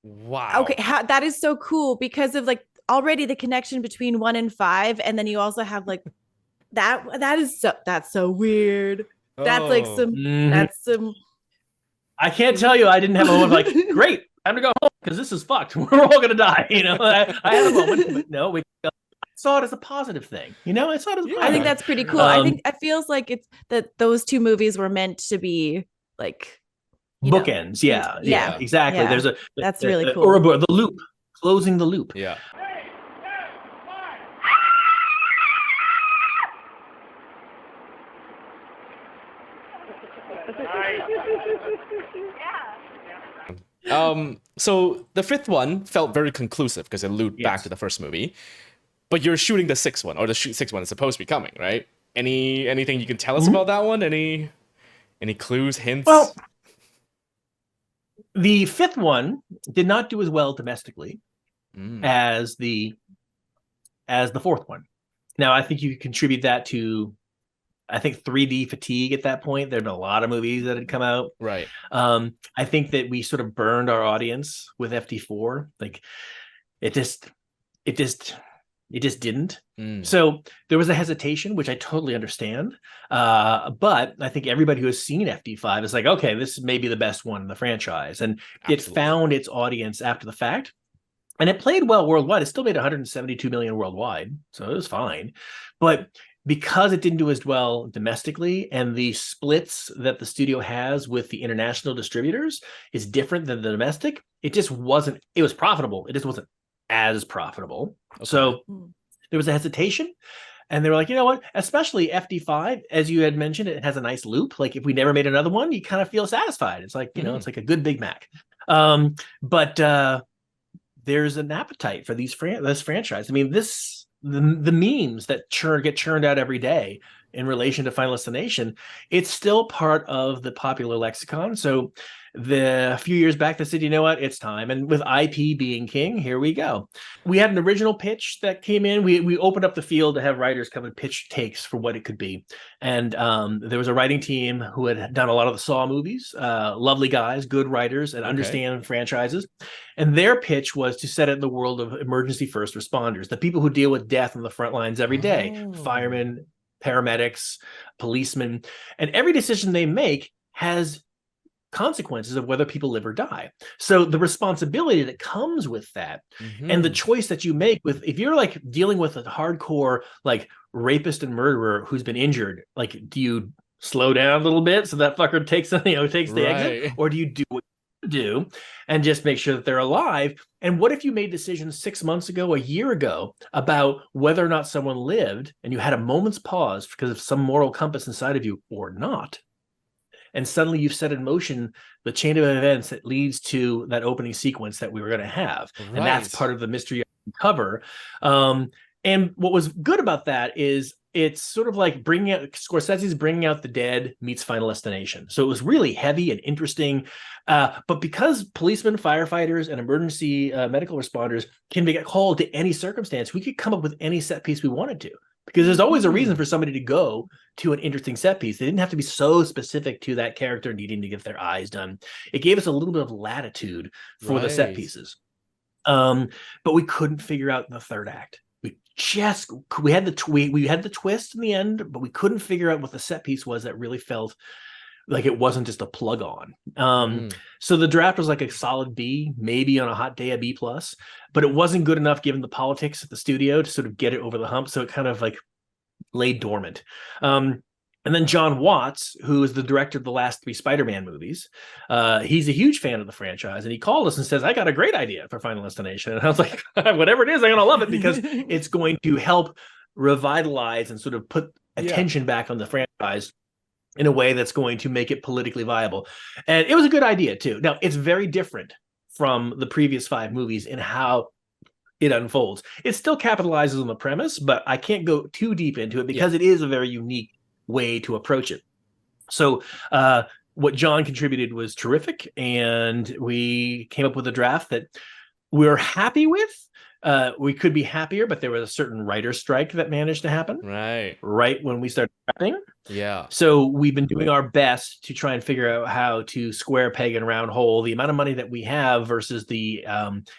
Wow. Okay, that is so cool because of like already the connection between 1 and 5, and then you also have like that's so weird. That's like that's some. I can't tell you I didn't have a moment like, great, time to go home because this is fucked. We're all gonna die. I had a moment, but no, I saw it as a positive thing. I saw it as a positive. I think that's pretty cool. I think it feels like it's that those two movies were meant to be like bookends. Yeah, exactly. Yeah. There's that's really cool. Or the loop, closing the loop. Yeah. So the fifth one felt very conclusive because it looped back to the first movie, but you're shooting the sixth one, or the sixth one is supposed to be coming, right? Anything you can tell us about that one? Any clues, hints? Well, the fifth one did not do as well domestically as the fourth one. Now, I think you could contribute that to, I think, 3D fatigue at that point. There had been a lot of movies that had come out. Right. I think that we sort of burned our audience with FD4. Like it just didn't. So there was a hesitation, which I totally understand. But I think everybody who has seen FD5 is like, okay, this may be the best one in the franchise. And it found its audience after the fact. And it played well worldwide. It still made 172 million worldwide. So it was fine. But because it didn't do as well domestically, and the splits that the studio has with the international distributors is different than the domestic, it just wasn't, it was profitable. It just wasn't as profitable. Okay. So there was a hesitation. And they were like, you know what? Especially FD5, as you had mentioned, it has a nice loop. Like if we never made another one, you kind of feel satisfied. It's like, you know, it's like a good Big Mac. But there's an appetite for this franchise. I mean, the memes that get churned out every day in relation to Final Destination, it's still part of the popular lexicon. So a few years back, they said, you know what, it's time. And with IP being king, here we go. We had an original pitch that came in. We opened up the field to have writers come and pitch takes for what it could be. And there was a writing team who had done a lot of the Saw movies, lovely guys, good writers, and understand franchises. And their pitch was to set it in the world of emergency first responders, the people who deal with death on the front lines every day, firemen, paramedics, policemen, and every decision they make has consequences of whether people live or die. So the responsibility that comes with that and the choice that you make with, if you're like dealing with a hardcore like rapist and murderer who's been injured, like do you slow down a little bit so that fucker takes the exit, or do you do what you do and just make sure that they're alive? And what if you made decisions 6 months ago, a year ago, about whether or not someone lived, and you had a moment's pause because of some moral compass inside of you or not? And suddenly you've set in motion the chain of events that leads to that opening sequence that we were going to have. And that's part of the mystery cover. And what was good about that is it's sort of like Scorsese's Bringing Out the Dead meets Final Destination. So it was really heavy and interesting. But because policemen, firefighters, and emergency medical responders can be called to any circumstance, we could come up with any set piece we wanted to. Because there's always a reason for somebody to go to an interesting set piece. They didn't have to be so specific to that character needing to get their eyes done. It gave us a little bit of latitude for the set pieces. But we couldn't figure out the third act. We had the twist in the end, but we couldn't figure out what the set piece was that really felt like it wasn't just a plug on. So the draft was like a solid B, maybe on a hot day a B+, but it wasn't good enough given the politics at the studio to sort of get it over the hump. So it kind of like lay dormant. And then John Watts, who is the director of the last 3 Spider-Man movies, he's a huge fan of the franchise, and he called us and says, I got a great idea for Final Destination. And I was like, whatever it is, I'm going to love it, because it's going to help revitalize and sort of put attention back on the franchise in a way that's going to make it politically viable. And it was a good idea too. Now, it's very different from the previous 5 movies in how it unfolds. It still capitalizes on the premise, but I can't go too deep into it because it is a very unique way to approach it. So what John contributed was terrific, and we came up with a draft that we're happy with. We could be happier, but there was a certain writer's strike that managed to happen right when we started prepping. So we've been doing our best to try and figure out how to square peg and round hole the amount of money that we have versus the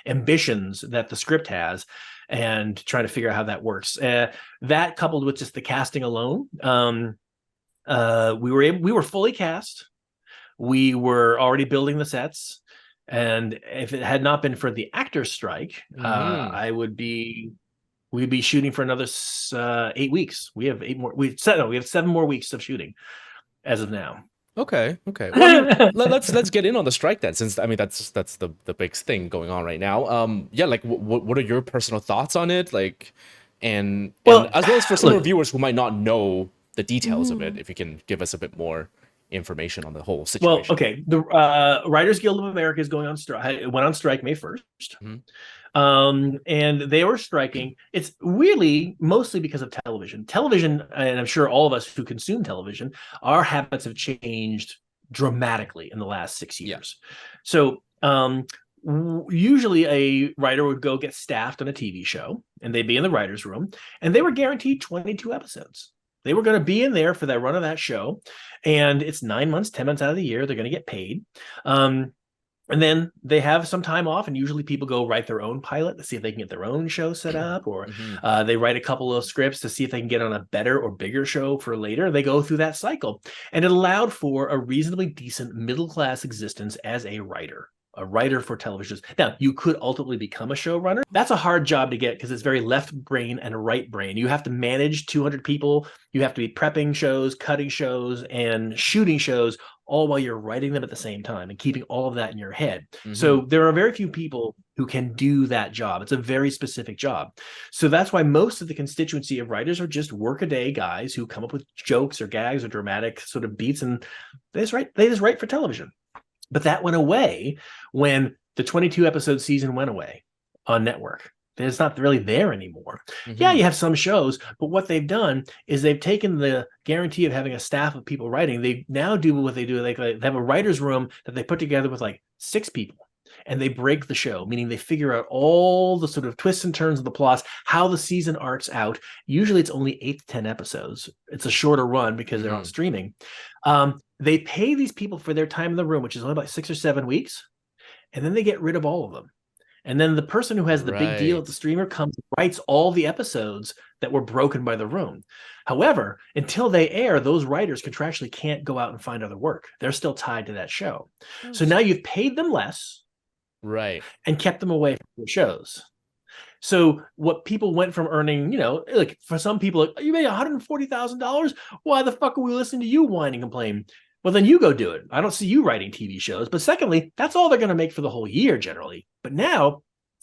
ambitions that the script has, and trying to figure out how that works. That coupled with just the casting alone, we were fully cast. We were already building the sets. And if it had not been for the actor strike, we'd be shooting for another 8 weeks. We have 8 more. We have 7 more weeks of shooting as of now. Okay. Well, I mean, let's get in on the strike then, since I mean that's the big thing going on right now. Like what are your personal thoughts on it? Like, and as well as for some of our viewers who might not know the details of it, if you can give us a bit more information on the whole situation. Well, okay. The Writers Guild of America is going on strike. It went on strike May 1st. And they were striking. It's really mostly because of television. Television, and I'm sure all of us who consume television, our habits have changed dramatically in the last 6 years. So usually a writer would go get staffed on a TV show, and they'd be in the writer's room, and they were guaranteed 22 episodes. They were going to be in there for that run of that show, and it's 9 months, 10 months out of the year. They're going to get paid. And then they have some time off, and usually people go write their own pilot to see if they can get their own show set up, or they write a couple of scripts to see if they can get on a better or bigger show for later. They go through that cycle, and it allowed for a reasonably decent middle-class existence as a writer. a writer for television shows. Now, you could ultimately become a showrunner. That's a hard job to get because it's very left brain and right brain. You have to manage 200 people. You have to be prepping shows, cutting shows, and shooting shows, all while you're writing them at the same time and keeping all of that in your head. So there are very few people who can do that job. It's a very specific job. So that's why most of the constituency of writers are just workaday guys who come up with jokes or gags or dramatic sort of beats, and they just write for television. But that went away when the 22 episode season went away on network. It's not really there anymore. Yeah, you have some shows, but what they've done is they've taken the guarantee of having a staff of people writing. They now do what they do. They have a writer's room that they put together with like 6 people, and they break the show, meaning they figure out all the sort of twists and turns of the plots, how the season arcs out. Usually it's only 8 to 10 episodes. It's a shorter run because they're on streaming. They pay these people for their time in the room, which is only about 6 or 7 weeks, and then they get rid of all of them. And then the person who has the big deal at the streamer comes and writes all the episodes that were broken by the room. However, until they air, those writers contractually can't go out and find other work. They're still tied to that show. So now you've paid them less, and kept them away from your shows. So what people went from earning, like for some people, like, you made $140,000. Why the fuck are we listening to you whine and complain? Well, then you go do it. I don't see you writing TV shows. But secondly, that's all they're going to make for the whole year generally. But now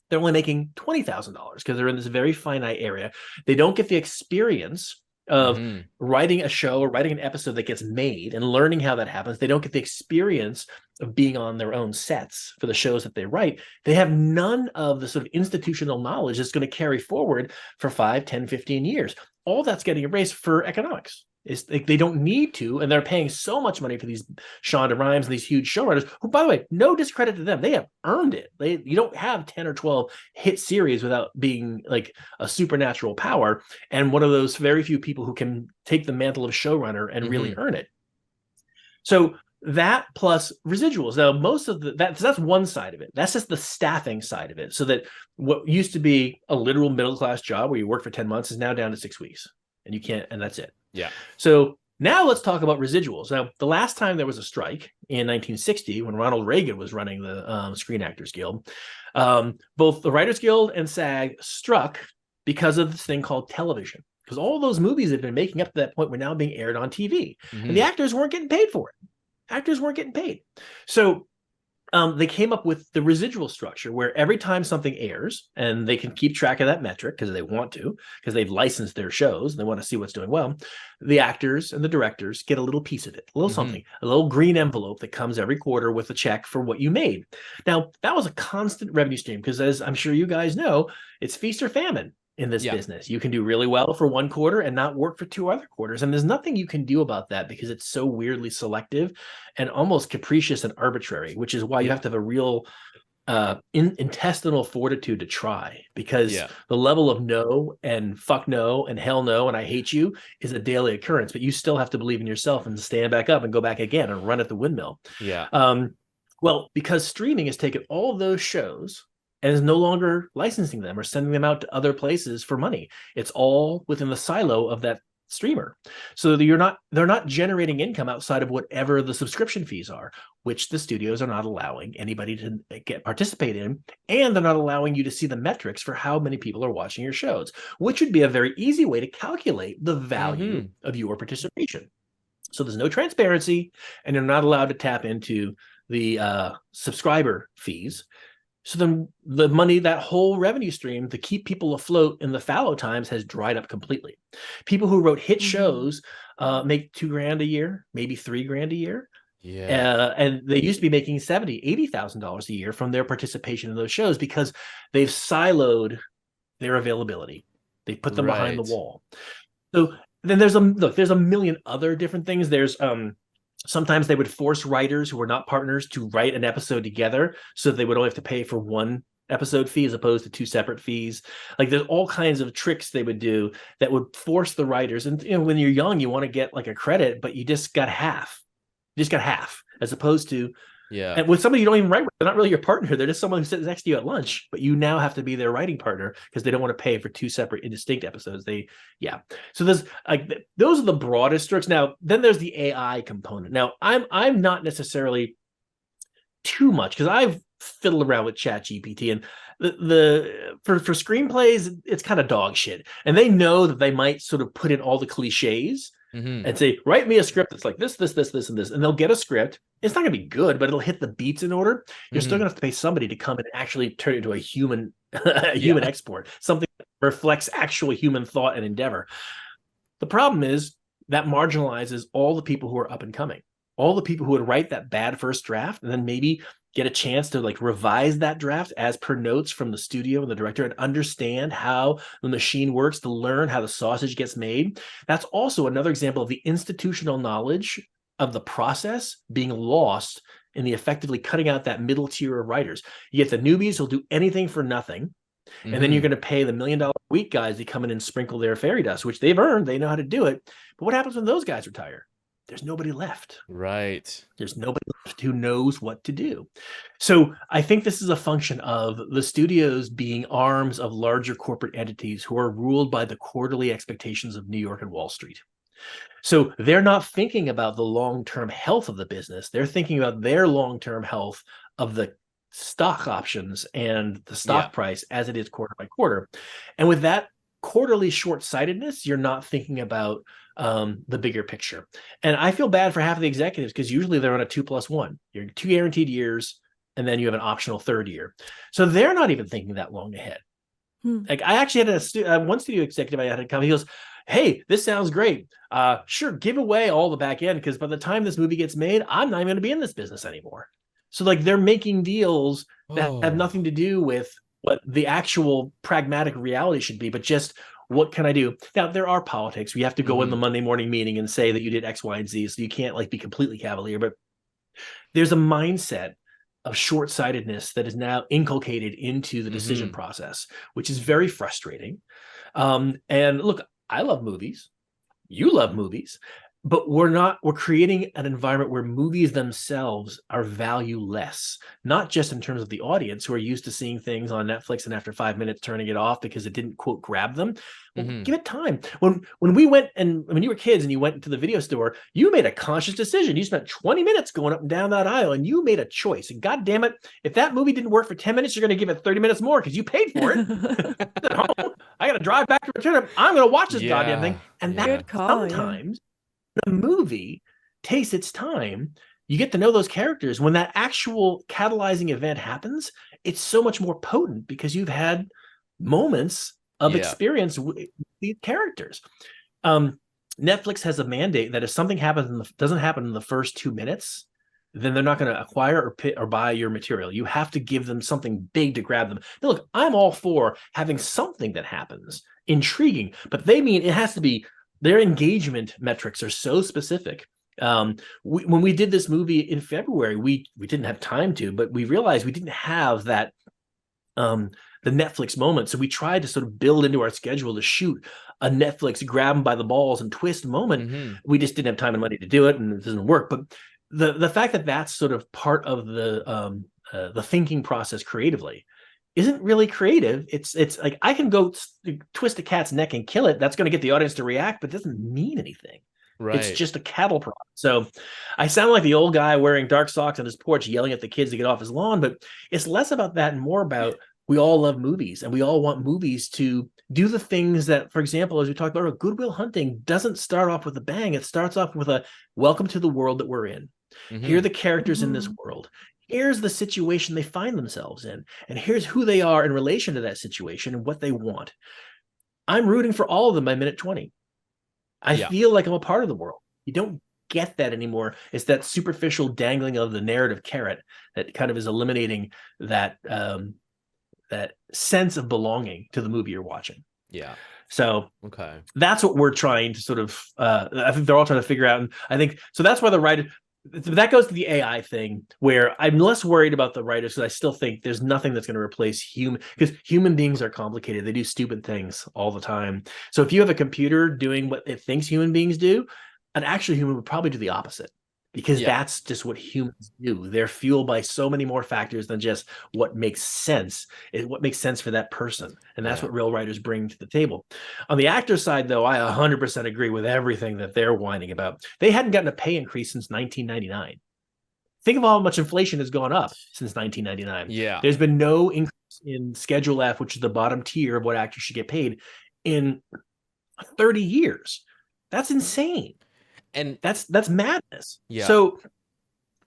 they're only making $20,000 because they're in this very finite area. They don't get the experience of writing a show or writing an episode that gets made and learning how that happens. They don't get the experience of being on their own sets for the shows that they write. They have none of the sort of institutional knowledge that's going to carry forward for 5, 10, 15 years. All that's getting erased for economics. They don't need to, and they're paying so much money for these Shonda Rhimes and these huge showrunners who, by the way, no discredit to them, they have earned it. You don't have 10 or 12 hit series without being like a supernatural power, and one of those very few people who can take the mantle of showrunner and really earn it. So that plus residuals. Now, most of that's one side of it. That's just the staffing side of it. So that what used to be a literal middle class job where you work for 10 months is now down to 6 weeks, and you can't, and that's it. Yeah. So now let's talk about residuals. Now, the last time there was a strike in 1960, when Ronald Reagan was running the Screen Actors Guild, both the Writers Guild and SAG struck because of this thing called television. Because all those movies that had been making up to that point were now being aired on TV, and the actors weren't getting paid for it. Actors weren't getting paid. So they came up with the residual structure where every time something airs, and they can keep track of that metric because they want to, because they've licensed their shows and they want to see what's doing well, the actors and the directors get a little piece of it, a little something, a little green envelope that comes every quarter with a check for what you made. Now, that was a constant revenue stream because, as I'm sure you guys know, it's feast or famine in this business. You can do really well for one quarter and not work for 2 other quarters. And there's nothing you can do about that because it's so weirdly selective and almost capricious and arbitrary, which is why you have to have a real intestinal fortitude to try, because the level of no and fuck no and hell no and I hate you is a daily occurrence, but you still have to believe in yourself and stand back up and go back again and run at the windmill. Well, because streaming has taken all those shows and is no longer licensing them or sending them out to other places for money. It's all within the silo of that streamer. So they're not generating income outside of whatever the subscription fees are, which the studios are not allowing anybody to participate in, and they're not allowing you to see the metrics for how many people are watching your shows, which would be a very easy way to calculate the value of your participation. So there's no transparency, and they're not allowed to tap into the subscriber fees. So then the money, that whole revenue stream to keep people afloat in the fallow times, has dried up completely. People who wrote hit shows make $2,000 a year, maybe $3,000 a year. And they used to be making $70,000, $80,000 a year from their participation in those shows because they've siloed their availability. They put them behind the wall. So then there's a million other different things. There's sometimes they would force writers who were not partners to write an episode together, so they would only have to pay for one episode fee as opposed to 2 separate fees. Like, there's all kinds of tricks they would do that would force the writers. And when you're young, you want to get like a credit, but you just got half. You just got half, as opposed to and with somebody you don't even write with. They're not really your partner. They're just someone who sits next to you at lunch, but you now have to be their writing partner because they don't want to pay for 2 separate indistinct episodes. So there's like, those are the broadest strokes. Now, then there's the AI component. Now, I'm not necessarily too much, because fiddle around with ChatGPT, and for screenplays, it's kind of dog shit. And they know that they might sort of put in all the cliches and say, write me a script that's like this, this, this, this, and this. And they'll get a script. It's not going to be good, but it'll hit the beats in order. You're still going to have to pay somebody to come and actually turn it into a human, human export, something that reflects actual human thought and endeavor. The problem is that marginalizes all the people who are up and coming, all the people who would write that bad first draft and then maybe get a chance to like revise that draft as per notes from the studio and the director and understand how the machine works, to learn how the sausage gets made. That's also another example of the institutional knowledge of the process being lost in the effectively cutting out that middle tier of writers. You get the newbies who'll do anything for nothing. And then you're going to pay the $1 million a week guys to come in and sprinkle their fairy dust, which they've earned. They know how to do it. But what happens when those guys retire? There's nobody left. Right. There's nobody left who knows what to do. So I think this is a function of the studios being arms of larger corporate entities who are ruled by the quarterly expectations of New York and Wall Street. So they're not thinking about the long-term health of the business. They're thinking about their long-term health of the stock options and the stock price as it is quarter by quarter. And with that quarterly short-sightedness, you're not thinking about the bigger picture. And I feel bad for half of the executives because usually they're on a 2+1. You're 2 guaranteed years, and then you have an optional third year. So they're not even thinking that long ahead. Like I actually had one studio executive I had to come. He goes, "Hey, this sounds great. Sure, give away all the back end because by the time this movie gets made, I'm not even going to be in this business anymore." So like they're making deals that have nothing to do with what the actual pragmatic reality should be, but just what can I do? Now there are politics. We have to go in the Monday morning meeting and say that you did X, Y, and Z. So you can't like be completely cavalier, but there's a mindset of short-sightedness that is now inculcated into the decision process, which is very frustrating. And look, I love movies. You love movies. But we're creating an environment where movies themselves are valueless, not just in terms of the audience who are used to seeing things on Netflix and after 5 minutes turning it off because it didn't, quote, grab them. Well, give it time. When we went and when you were kids and you went into the video store, you made a conscious decision. You spent 20 minutes going up and down that aisle and you made a choice. And God damn it, if that movie didn't work for 10 minutes, you're going to give it 30 minutes more because you paid for it. At home, I got to drive back to return it. I'm going to watch this goddamn thing. And that sometimes the movie takes its time. You get to know those characters. When that actual catalyzing event happens, it's so much more potent because you've had moments of experience with these characters. Netflix has a mandate that if something doesn't happen in the first 2 minutes, then they're not going to acquire or buy your material. You have to give them something big to grab them. Now, look, I'm all for having something that happens intriguing, but they mean it has to be. Their engagement metrics are so specific. When we did this movie in February, we didn't have time to, but we realized we didn't have that the Netflix moment. So we tried to sort of build into our schedule to shoot a Netflix grab them by the balls and twist moment. We just didn't have time and money to do it, and it doesn't work. But the fact that that's sort of part of the thinking process creatively isn't really creative. It's like I can go twist a cat's neck and kill it. That's going to get the audience to react, but it doesn't mean anything. Right. It's just a cattle prod. So I sound like the old guy wearing dark socks on his porch yelling at the kids to get off his lawn, but it's less about that and more about we all love movies and we all want movies to do the things that, for example, as we talked about, Good Will Hunting doesn't start off with a bang. It starts off with a welcome to the world that we're in. Here are the characters in this world. Here's the situation they find themselves in, and here's who they are in relation to that situation and what they want. I'm rooting for all of them by minute 20. I feel like I'm a part of the world. You don't get that anymore. It's that superficial dangling of the narrative carrot that kind of is eliminating that that sense of belonging to the movie you're watching. Yeah. So that's what we're trying to sort of, I think they're all trying to figure out. And I think, so that's why the writer, that goes to the AI thing where I'm less worried about the writers because I still think there's nothing that's going to replace human, because human beings are complicated. They do stupid things all the time. So if you have a computer doing what it thinks human beings do, an actual human would probably do the opposite because that's just what humans do. They're fueled by so many more factors than just what makes sense. It's what makes sense for that person. And that's what real writers bring to the table. On the actor side, though, I 100% agree with everything that they're whining about. They hadn't gotten a pay increase since 1999. Think of how much inflation has gone up since 1999. Yeah. There's been no increase in Schedule F, which is the bottom tier of what actors should get paid, in 30 years. That's insane. And That's madness. Yeah. So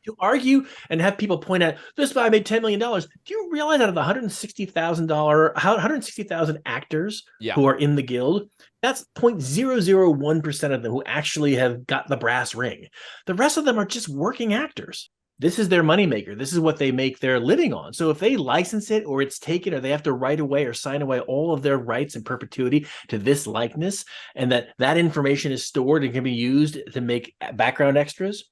to argue and have people point out this guy made $10 million. Do you realize out of the $160,000 actors Yeah. who are in the guild, that's 0.001% of them who actually have got the brass ring. The rest of them are just working actors. This is their moneymaker. This is what they make their living on. So if they license it or it's taken or they have to write away or sign away all of their rights in perpetuity to this likeness, and that information is stored and can be used to make background extras,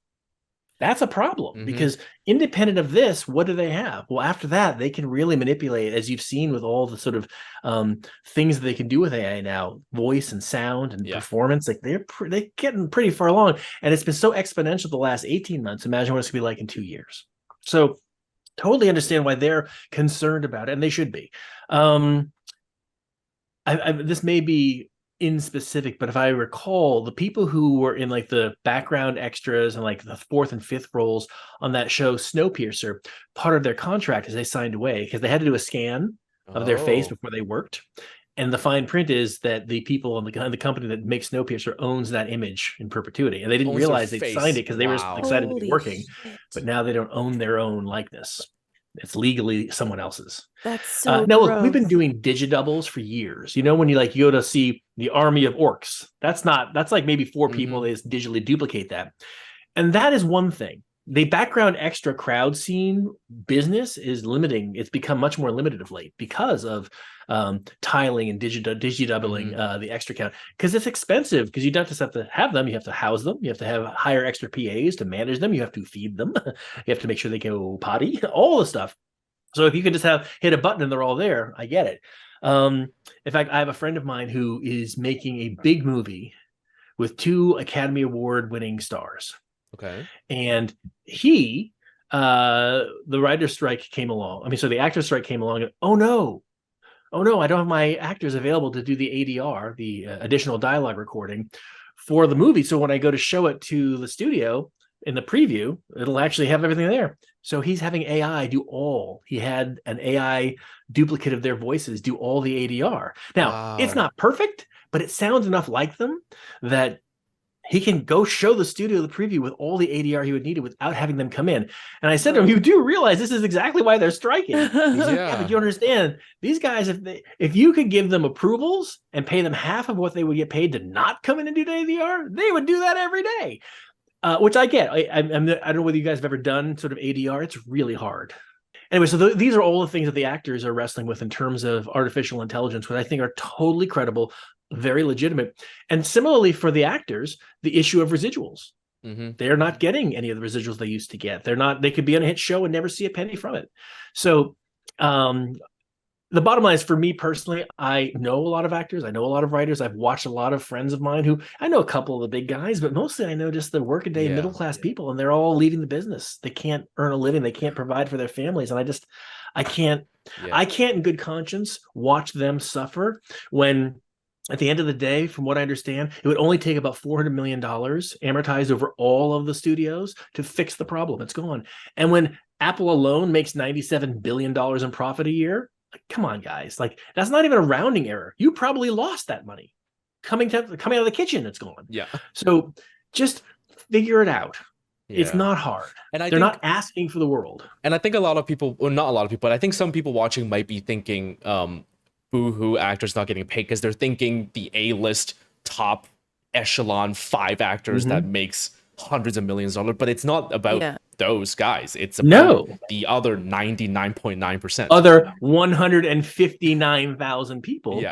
that's a problem. Because independent of this, what do they have? Well, after that, they can really manipulate, as you've seen with all the sort of things that they can do with AI now, voice and sound and performance. Like they're getting pretty far along, and it's been so exponential the last 18 months. Imagine what it's gonna be like in 2 years. So totally understand why they're concerned about it, and they should be. This may be in specific, but if I recall, the people who were in like the background extras and like the fourth and fifth roles on that show Snowpiercer, part of their contract is they signed away because they had to do a scan of their face before they worked. And the fine print is that the people on the company that makes Snowpiercer owns that image in perpetuity. And they didn't realize they signed it because they were excited to be working, but now they don't own their own likeness. It's legally someone else's. That's so now, look, gross. we've been doing digidoubles for years. You know, when you go to see the army of orcs, that's like maybe four people. They just digitally duplicate that. And that is one thing. The background extra crowd scene business is limiting. It's become much more limited of late because of tiling and digidoubling the extra count, because it's expensive, because you don't just have to have them, you have to house them, you have to hire extra PAs to manage them, you have to feed them, you have to make sure they go potty, all the stuff. So if you can just hit a button and they're all there, I get it. In fact, I have a friend of mine who is making a big movie with 2 Academy Award winning stars. Okay. And the writer's strike came along. The actor's strike came along, and oh no, I don't have my actors available to do the ADR, the additional dialogue recording for the movie. So when I go to show it to the studio in the preview, it'll actually have everything there. So he's having AI he had an AI duplicate of their voices do all the ADR. Now, It's not perfect, but it sounds enough like them that he can go show the studio the preview with all the ADR he would need without having them come in. And I said to him, you do realize this is exactly why they're striking. He said, yeah, but you understand, these guys, if you could give them approvals and pay them half of what they would get paid to not come in and do the ADR, they would do that every day. Which I get. I don't know whether you guys have ever done sort of ADR. It's really hard. Anyway, so these are all the things that the actors are wrestling with in terms of artificial intelligence, which I think are totally credible, very legitimate. And similarly for the actors, the issue of residuals. They're not getting any of the residuals they used to get. They could be on a hit show and never see a penny from it. So the bottom line is, for me personally, I know a lot of actors. I know a lot of writers. I've watched a lot of friends of mine who, I know a couple of the big guys, but mostly I know just the workaday middle-class people, and they're all leaving the business. They can't earn a living. They can't provide for their families. And I can't in good conscience watch them suffer when, at the end of the day, from what I understand, it would only take about $400 million amortized over all of the studios to fix the problem. It's gone. And when Apple alone makes $97 billion in profit a year, like, come on, guys. Like, that's not even a rounding error. You probably lost that money. Coming out of the kitchen, it's gone. Yeah. So just figure it out. Yeah. It's not hard. And they're not asking for the world. And I think a lot of people, well, not a lot of people, but I think some people watching might be thinking, boo-hoo, actors not getting paid, because they're thinking the A-list top echelon 5 actors that makes hundreds of millions of dollars, but it's not about those guys. It's about the other 99.9%. Other 159,000 people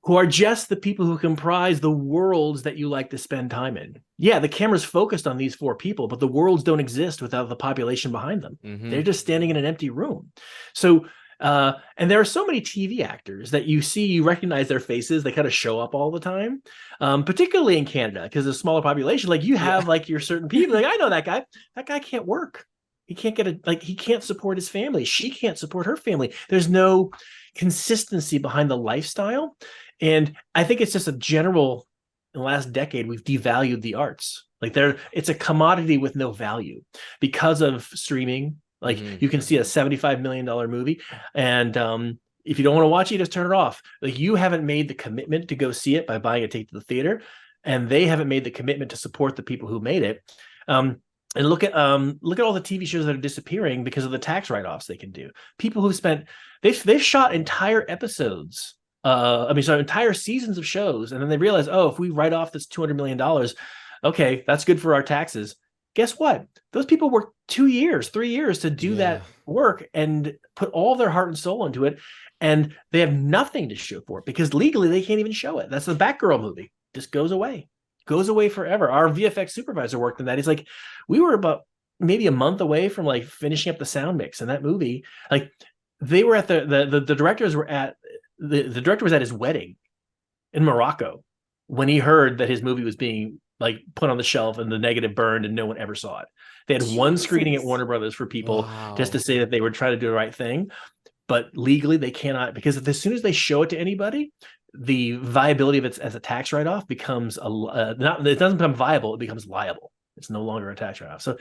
who are just the people who comprise the worlds that you like to spend time in. Yeah, the camera's focused on these 4 people, but the worlds don't exist without the population behind them. They're just standing in an empty room. So and there are so many TV actors that you recognize their faces. They kind of show up all the time, particularly in Canada, because there's a smaller population. Like, you have like your certain people, like, I know that guy. That guy can't work. He can't he can't support his family. She can't support her family. There's no consistency behind the lifestyle. And I think it's just a general in the last decade, we've devalued the arts. Like it's a commodity with no value because of streaming. Like you can see a $75 million movie, and if you don't want to watch it, just turn it off. Like you haven't made the commitment to go see it by buying a ticket to the theater, and they haven't made the commitment to support the people who made it. And look at all the TV shows that are disappearing because of the tax write-offs they can do. People who they've shot entire episodes. Entire seasons of shows, and then they realize, oh, if we write off this $200 million, okay, that's good for our taxes. Guess what? Those people worked 2 years, 3 years to do that work and put all their heart and soul into it, and they have nothing to show for it because legally they can't even show it. That's the Batgirl movie. Just goes away forever. Our VFX supervisor worked on that. He's like, we were about maybe a month away from like finishing up the sound mix in that movie. Like they were at the directors were at the director was at his wedding in Morocco when he heard that his movie was being like put on the shelf and the negative burned and no one ever saw it. They had one screening at Warner Brothers for people just to say that they were trying to do the right thing, but legally they cannot, because as soon as they show it to anybody, the viability of it as a tax write-off becomes it doesn't become viable, it becomes liable. It's no longer a tax write-off. So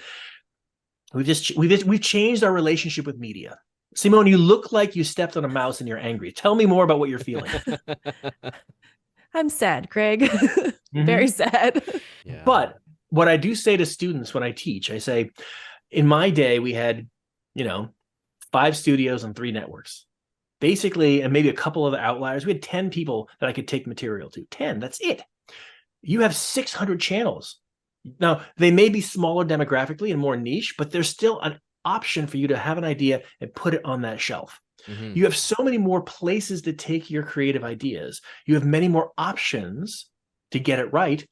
we've changed our relationship with media. Simone, you look like you stepped on a mouse and you're angry. Tell me more about what you're feeling. I'm sad, Craig. Very sad. Yeah. But what I do say to students when I teach, I say, in my day, we had, 5 studios and 3 networks. Basically, and maybe a couple of outliers, we had 10 people that I could take material to. 10, that's it. You have 600 channels. Now, they may be smaller demographically and more niche, but there's still an option for you to have an idea and put it on that shelf. You have so many more places to take your creative ideas. You have many more options to get it right.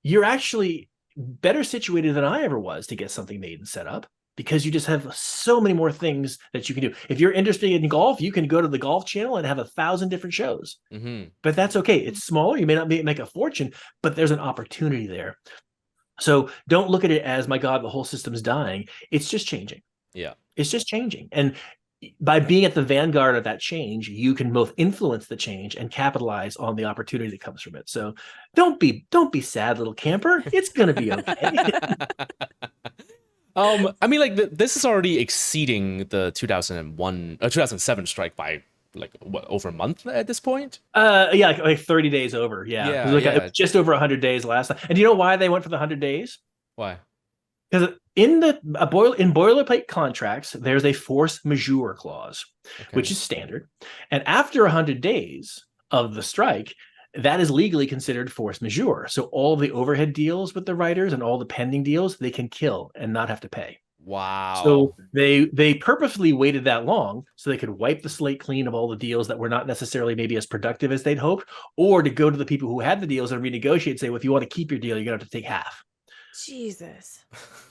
You're actually better situated than I ever was to get something made and set up because you just have so many more things that you can do. If you're interested in golf, you can go to the Golf Channel and have 1,000 different shows. But that's okay. It's smaller. You may not make a fortune, but there's an opportunity there. So don't look at it as, my God, the whole system's dying. It's just changing. Yeah. It's just changing. And by being at the vanguard of that change, you can both influence the change and capitalize on the opportunity that comes from it. So don't be sad, little camper. It's going to be okay. This is already exceeding the 2007 strike by over a month at this point. Like 30 days over. Yeah. It was just over 100 days last time. And do you know why they went for the 100 days? Why? Because in boilerplate contracts, there's a force majeure clause, which is standard. And after 100 days of the strike, that is legally considered force majeure. So all the overhead deals with the writers and all the pending deals, they can kill and not have to pay. Wow. So they purposely waited that long so they could wipe the slate clean of all the deals that were not necessarily maybe as productive as they'd hoped, or to go to the people who had the deals and renegotiate and say, well, if you want to keep your deal, you're going to have to take half. Jesus.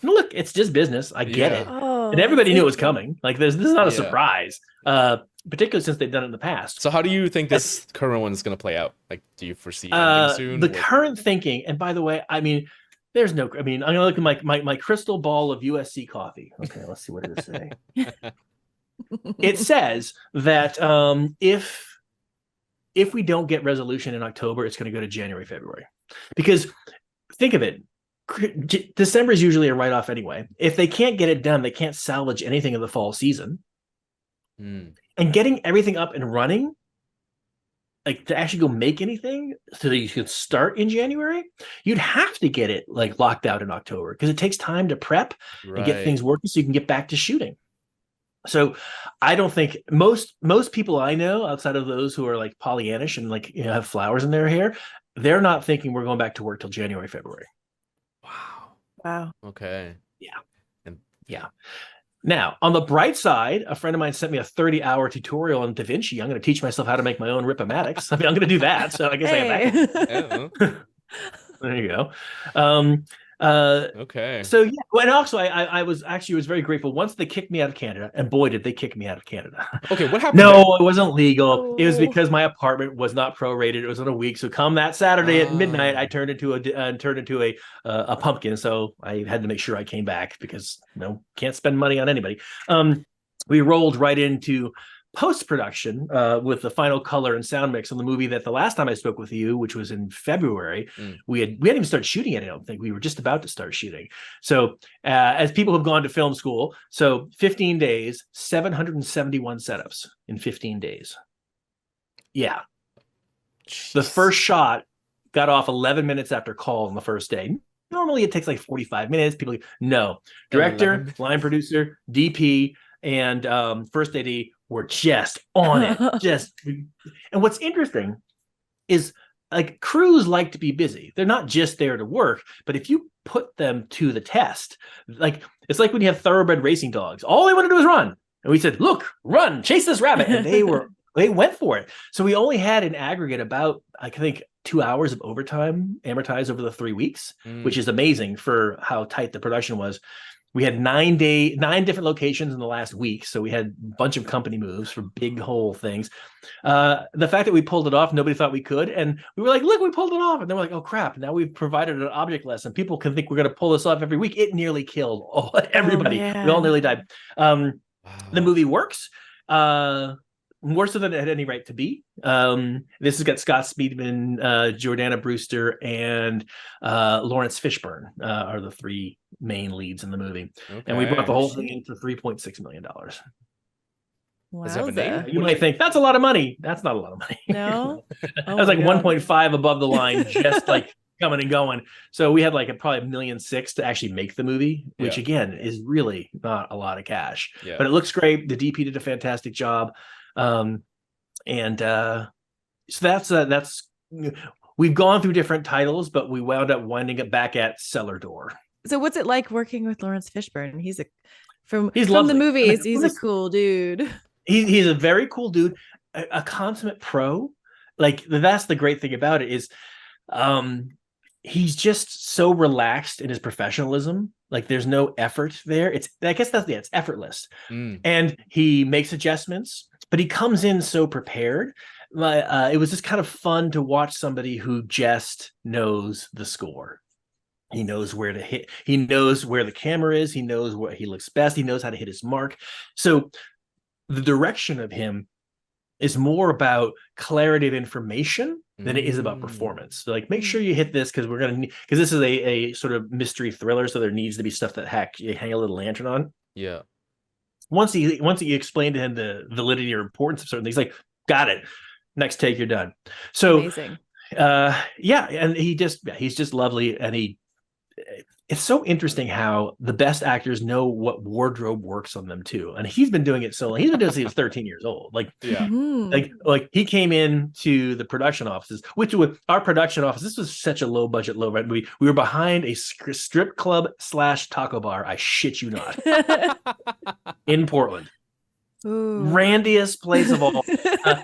Look, it's just business. I get it. And everybody knew it was coming. Like this is not a surprise, particularly since they've done it in the past. So how do you think this current one is going to play out? Like, do you foresee ending soon? The current thinking, and by the way, I'm going to look at my crystal ball of USC coffee. Okay, let's see, what does it say? It says that if we don't get resolution in October, it's going to go to January, February. Because think of it. December is usually a write-off anyway. If they can't get it done, they can't salvage anything of the fall season. And getting everything up and running, like to actually go make anything so that you could start in January, you'd have to get it like locked out in October because it takes time to prep and get things working so you can get back to shooting. So I don't think most people I know, outside of those who are like Pollyannish and have flowers in their hair, they're not thinking we're going back to work till January, February. Wow. Okay. Yeah. Now, on the bright side, a friend of mine sent me a 30-hour tutorial on DaVinci. I'm going to teach myself how to make my own ripomatics. I'm going to do that. So I guess I have that. There you go. Okay. So and also I was very grateful once they kicked me out of Canada, and boy did they kick me out of Canada. Okay, what happened? No, it wasn't legal. It was because my apartment was not prorated. It was on a week. So come that Saturday at midnight, I turned into a pumpkin. So I had to make sure I came back because can't spend money on anybody. We rolled right into post-production with the final color and sound mix on the movie that the last time I spoke with you, which was in February, we hadn't even started shooting it. I don't think we were just about to start shooting. So as people have gone to film school, so 15 days, 771 setups in 15 days. Yeah. Jeez. The first shot got off 11 minutes after call on the first day. Normally it takes like 45 minutes. People no. Director, line producer, DP, and first AD were just on it. And what's interesting is like crews like to be busy. They're not just there to work, but if you put them to the test, like it's like when you have thoroughbred racing dogs, all they want to do is run. And we said, look, run, chase this rabbit. And they went for it. So we only had in aggregate about, I think, 2 hours of overtime amortized over the 3 weeks, which is amazing for how tight the production was. We had 9 different locations in the last week. So we had a bunch of company moves for big whole things. The fact that we pulled it off, nobody thought we could. And we were like, look, we pulled it off. And then we're like, oh, crap. Now we've provided an object lesson. People can think we're going to pull this off every week. It nearly killed everybody. We all nearly died. The movie works. Worse than it had any right to be. This has got Scott Speedman, Jordana Brewster, and Lawrence Fishburne are the 3 main leads in the movie. Okay. And we brought the whole thing in for $3.6 million. Wow. You might think that's a lot of money. That's not a lot of money. No, that was like 1.5 above the line, just like coming and going. So we had like probably $1.6 million to actually make the movie, which again is really not a lot of cash. Yeah. But it looks great. The DP did a fantastic job. So that's we've gone through different titles, but we wound up winding up back at Cellar Door. So what's it like working with Lawrence Fishburne? He's from lovely. The movies. He's a cool dude. He's a very cool dude, a consummate pro. Like that's the great thing about it is, he's just so relaxed in his professionalism. Like there's no effort there. It's effortless. And he makes adjustments, but he comes in so prepared. It was just kind of fun to watch somebody who just knows the score. He knows where to hit. He knows where the camera is. He knows where he looks best. He knows how to hit his mark. So the direction of him is more about clarity of information than it is about performance. So like, make sure you hit this because this is a sort of mystery thriller. So there needs to be stuff that you hang a little lantern on. Yeah. Once you explain to him the validity or importance of certain things, like, got it. Next take, you're done. So amazing. And he's just lovely. And it's so interesting how the best actors know what wardrobe works on them too. And he's been doing it so long. He's been doing it since he was 13 years old. Like, like he came in to the production offices, which was our production office. This was such a low budget, low rent movie. We were behind a strip club / taco bar. I shit you not. In Portland. Ooh. Randiest place of all.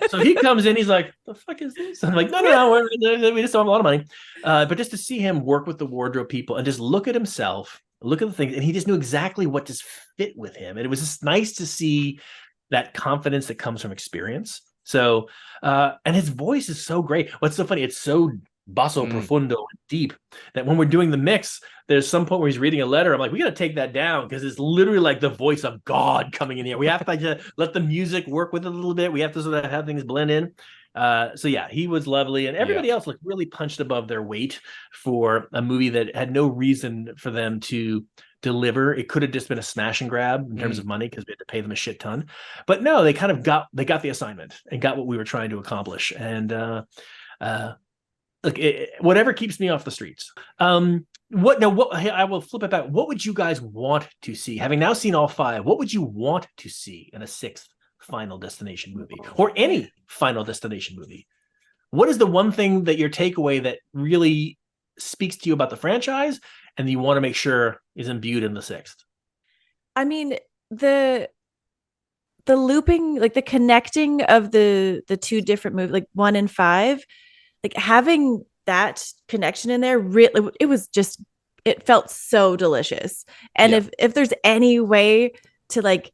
So he comes in, he's like, the fuck is this? I'm like, no, we just don't have a lot of money. But just to see him work with the wardrobe people and just look at himself, look at the things, and he just knew exactly what just fit with him. And it was just nice to see that confidence that comes from experience. So, and his voice is so great. What's so funny, it's so basso profundo and deep that when we're doing the mix, there's some point where he's reading a letter. I'm like, we got to take that down because it's literally like the voice of God coming in here. We have to like, let the music work with it a little bit. We have to sort of have things blend in. So yeah, he was lovely, and everybody else looked really punched above their weight for a movie that had no reason for them to deliver. It could have just been a smash and grab in terms of money because we had to pay them a shit ton. But no, they kind of got the assignment and got what we were trying to accomplish. And look, whatever keeps me off the streets. I will flip it back. What would you guys want to see? Having now seen all 5, what would you want to see in a 6th Final Destination movie or any Final Destination movie? What is the one thing that your takeaway that really speaks to you about the franchise and you want to make sure is imbued in the 6th? I mean, the looping, like the connecting of the 2 different movies, like 1 and 5, like having that connection in there, really, it felt so delicious. And if there's any way to like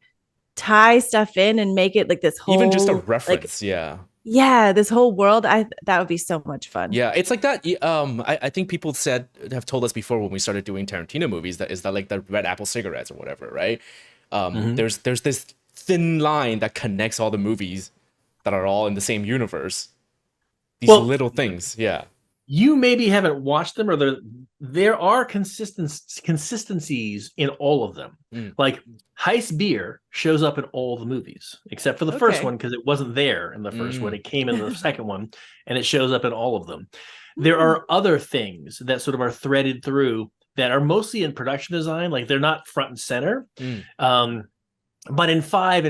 tie stuff in and make it like this whole, even just a reference, this whole world, that would be so much fun. Yeah, it's like that. I think people have told us before when we started doing Tarantino movies that like the red apple cigarettes or whatever, right? There's this thin line that connects all the movies that are all in the same universe. These Well, little things, yeah. You maybe haven't watched them, or there are consistencies in all of them. Like Heist Beer shows up in all the movies, except for the first one, because it wasn't there in the first one. It came in the second one, and it shows up in all of them. There are other things that sort of are threaded through that are mostly in production design, like they're not front and center. But in five,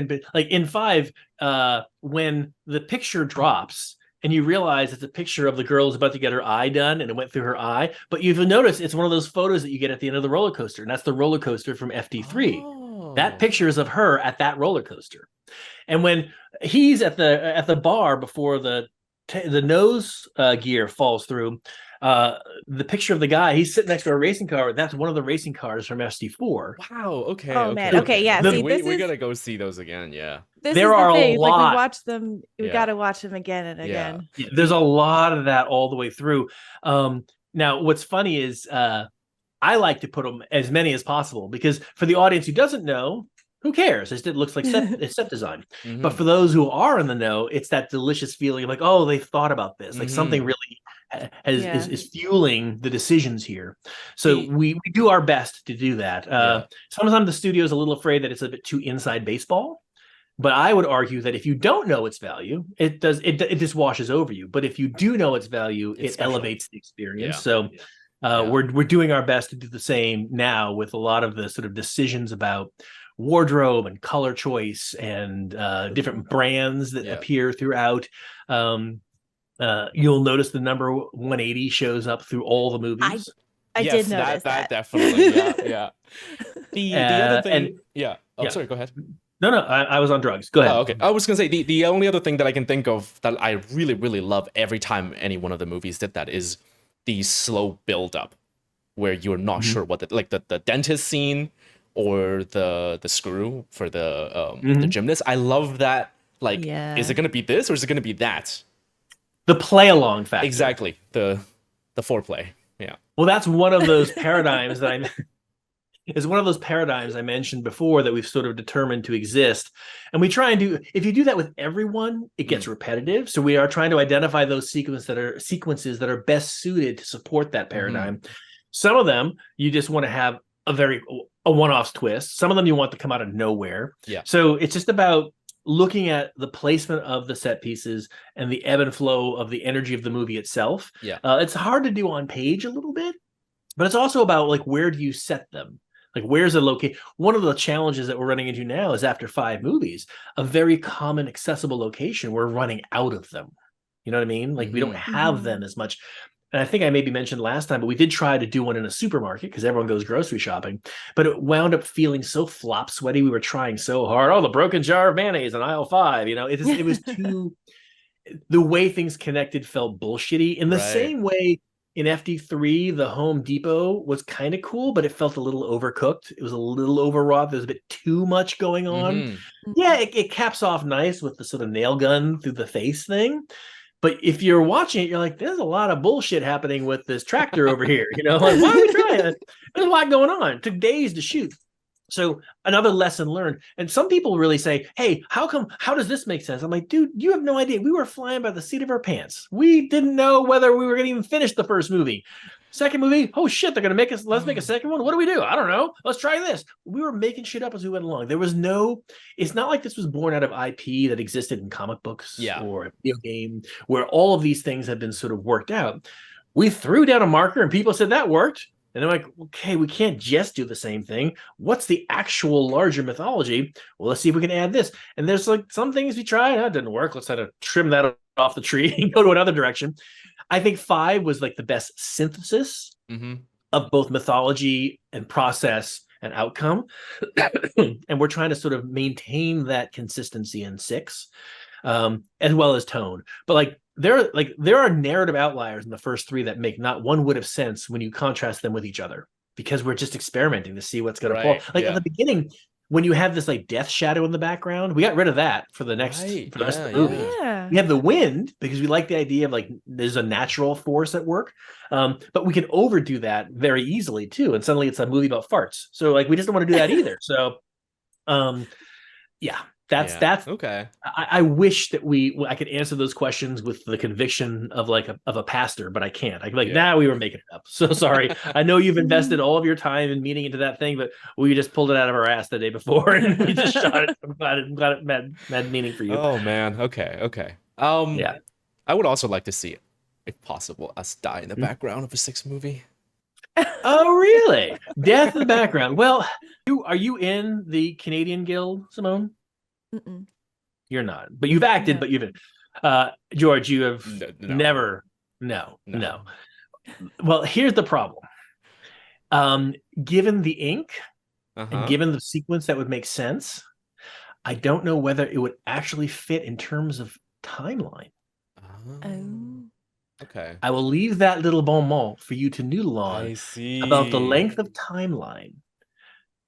when the picture drops and you realize it's a picture of the girl who's about to get her eye done and it went through her eye, but you've noticed it's one of those photos that you get at the end of the roller coaster, and that's the roller coaster from FD3. That picture is of her at that roller coaster. And when he's at the bar before the nose gear falls through, the picture of the guy, he's sitting next to a racing car. That's one of the racing cars from SD4. Wow. Okay. Oh, man. Okay. Yeah. See, we gotta go see those again. Yeah. There are a lot. Like, we watch them. We gotta watch them again and again. Yeah, there's a lot of that all the way through. Now, what's funny is I like to put them as many as possible, because for the audience who doesn't know, who cares? It looks like set design. But for those who are in the know, it's that delicious feeling of like, oh, they've thought about this. Like something really is fueling the decisions here. So we do our best to do that. Sometimes the studio is a little afraid that it's a bit too inside baseball. But I would argue that if you don't know its value, it just washes over you. But if you do know its value, it elevates the experience. So we're doing our best to do the same now with a lot of the sort of decisions about wardrobe and color choice and different brands that appear throughout. You'll notice the number 180 shows up through all the movies. I did notice that. Definitely. Yeah. The other thing. Sorry, go ahead. No, I was on drugs. Go ahead. Oh, okay. I was going to say, the only other thing that I can think of that I really, really love every time any one of the movies did that is the slow build-up, where you're not sure what the dentist scene or the screw for the gymnast. I love that. Like, is it going to be this or is it going to be that? The play-along factor. Exactly. The foreplay. Yeah. Well, that's one of those paradigms that I mentioned before that we've sort of determined to exist. And we try and if you do that with everyone, it gets repetitive. So we are trying to identify those sequences that are best suited to support that paradigm. Some of them, you just want to have a one-off twist. Some of them you want to come out of nowhere. Yeah. So it's just about looking at the placement of the set pieces and the ebb and flow of the energy of the movie itself. Yeah. It's hard to do on page a little bit, but it's also about like, where do you set them? Like, where's the location? One of the challenges that we're running into now is after 5 movies, a very common accessible location, we're running out of them. You know what I mean? Like, we don't have them as much. And I think I maybe mentioned last time, but we did try to do one in a supermarket because everyone goes grocery shopping. But it wound up feeling so flop sweaty. We were trying so hard. Oh, the broken jar of mayonnaise in aisle 5. You know, it was too. The way things connected felt bullshitty. In the same way, in FD3, the Home Depot was kind of cool, but it felt a little overcooked. It was a little overwrought. There's a bit too much going on. Yeah, it caps off nice with the sort of nail gun through the face thing. But if you're watching it, you're like, there's a lot of bullshit happening with this tractor over here. You know, like, why are we trying? There's a lot going on. It took days to shoot. So another lesson learned. And some people really say, hey, how does this make sense? I'm like, dude, you have no idea. We were flying by the seat of our pants. We didn't know whether we were going to even finish the first movie. Second movie, oh shit, they're going to let's make a second one. What do we do? I don't know. Let's try this. We were making shit up as we went along. It's not like this was born out of IP that existed in comic books or a video game where all of these things have been sort of worked out. We threw down a marker and people said that worked. And they're like, okay, we can't just do the same thing. What's the actual larger mythology? Well, let's see if we can add this. And there's like some things we tried. That didn't work. Let's try to trim that off the tree and go to another direction. I think 5 was like the best synthesis of both mythology and process and outcome. And we're trying to sort of maintain that consistency in 6, as well as tone. But like, there are narrative outliers in the first 3 that make not one whit of sense when you contrast them with each other, because we're just experimenting to see what's going to fall. Like at the beginning, when you have this like death shadow in the background, we got rid of that for the rest of the movie. We have the wind because we like the idea of like there's a natural force at work, but we can overdo that very easily too, and suddenly it's a movie about farts. So like we just don't want to do that either. So, yeah. That's okay. I wish that I could answer those questions with the conviction of like a pastor, but I can't. Now we were making it up. So sorry. I know you've invested all of your time and meaning into that thing, but we just pulled it out of our ass the day before and we just shot it. I'm glad it had meaning for you. Oh man. Okay. Yeah. I would also like to see it, if possible, us die in the background of a 6 movie. Oh, really? Death in the background. Well, are you in the Canadian Guild, Simone? Mm-mm. You're not, but you've acted, No. but you've George, you have No. never. No. Well, here's the problem. Given the ink and given the sequence, that would make sense. I don't know whether it would actually fit in terms of timeline. Oh. Okay. I will leave that little bon mot for you to noodle on I see. about the length of timeline.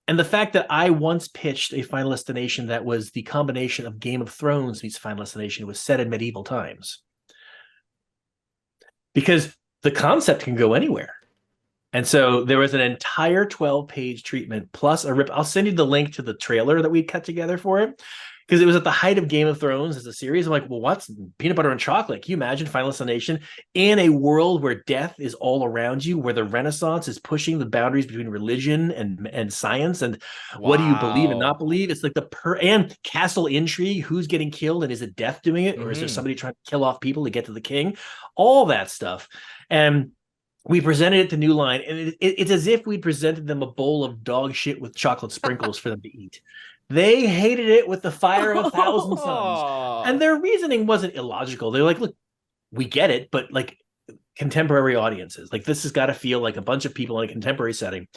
And the fact that I once pitched a Final Destination that was the combination of Game of Thrones meets Final Destination was set in medieval times. Because the concept can go anywhere. And so there was an entire 12-page treatment plus a rip. I'll send you the link to the trailer that we cut together for it. Because it was at the height of Game of Thrones as a series. I'm like, well, what's peanut butter and chocolate? Can you imagine Final Destination in a world where death is all around you, where the Renaissance is pushing the boundaries between religion and science, and what do you believe and not believe? It's like and castle intrigue, who's getting killed, and is it death doing it, or is there somebody trying to kill off people to get to the king? All that stuff. And we presented it to New Line, and it's as if we presented them a bowl of dog shit with chocolate sprinkles for them to eat. They hated it with the fire of 1,000 suns. And their reasoning wasn't illogical. They're like, look, we get it, but like contemporary audiences, like this has got to feel like a bunch of people in a contemporary setting.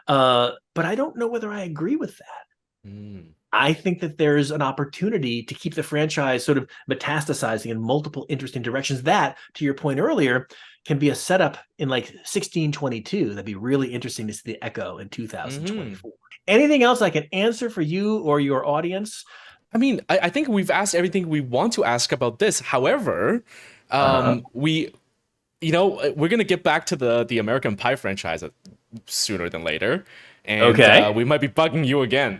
But I don't know whether I agree with that. I think that there's an opportunity to keep the franchise sort of metastasizing in multiple interesting directions that, to your point earlier, can be a setup in like 1622. That'd be really interesting to see the echo in 2024. Anything else I can answer for you or your audience? I mean, I think we've asked everything we want to ask about this. However, we're going to get back to the American Pie franchise sooner than later. And we might be bugging you again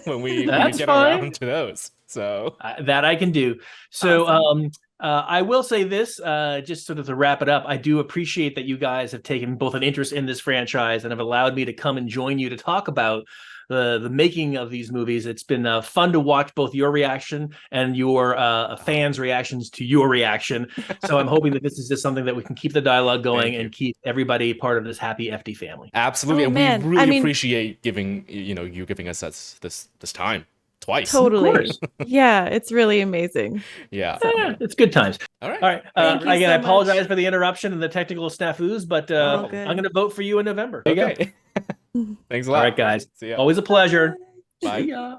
when we get around to those. So that I can do. So awesome. I will say this, just sort of to wrap it up. I do appreciate that you guys have taken both an interest in this franchise and have allowed me to come and join you to talk about the making of these movies. It's been fun to watch both your reaction and your fans' reactions to your reaction. So I'm hoping that this is just something that we can keep the dialogue going and keep everybody part of this happy FD family. Absolutely, and we really appreciate you giving us this time. Twice. Totally. Yeah, it's really amazing. Yeah. It's good times. All right. Again, I apologize for the interruption and the technical snafus, but I'm going to vote for you in November. There you go. Thanks a lot. All right, guys. See ya. Always a pleasure. Bye. See ya.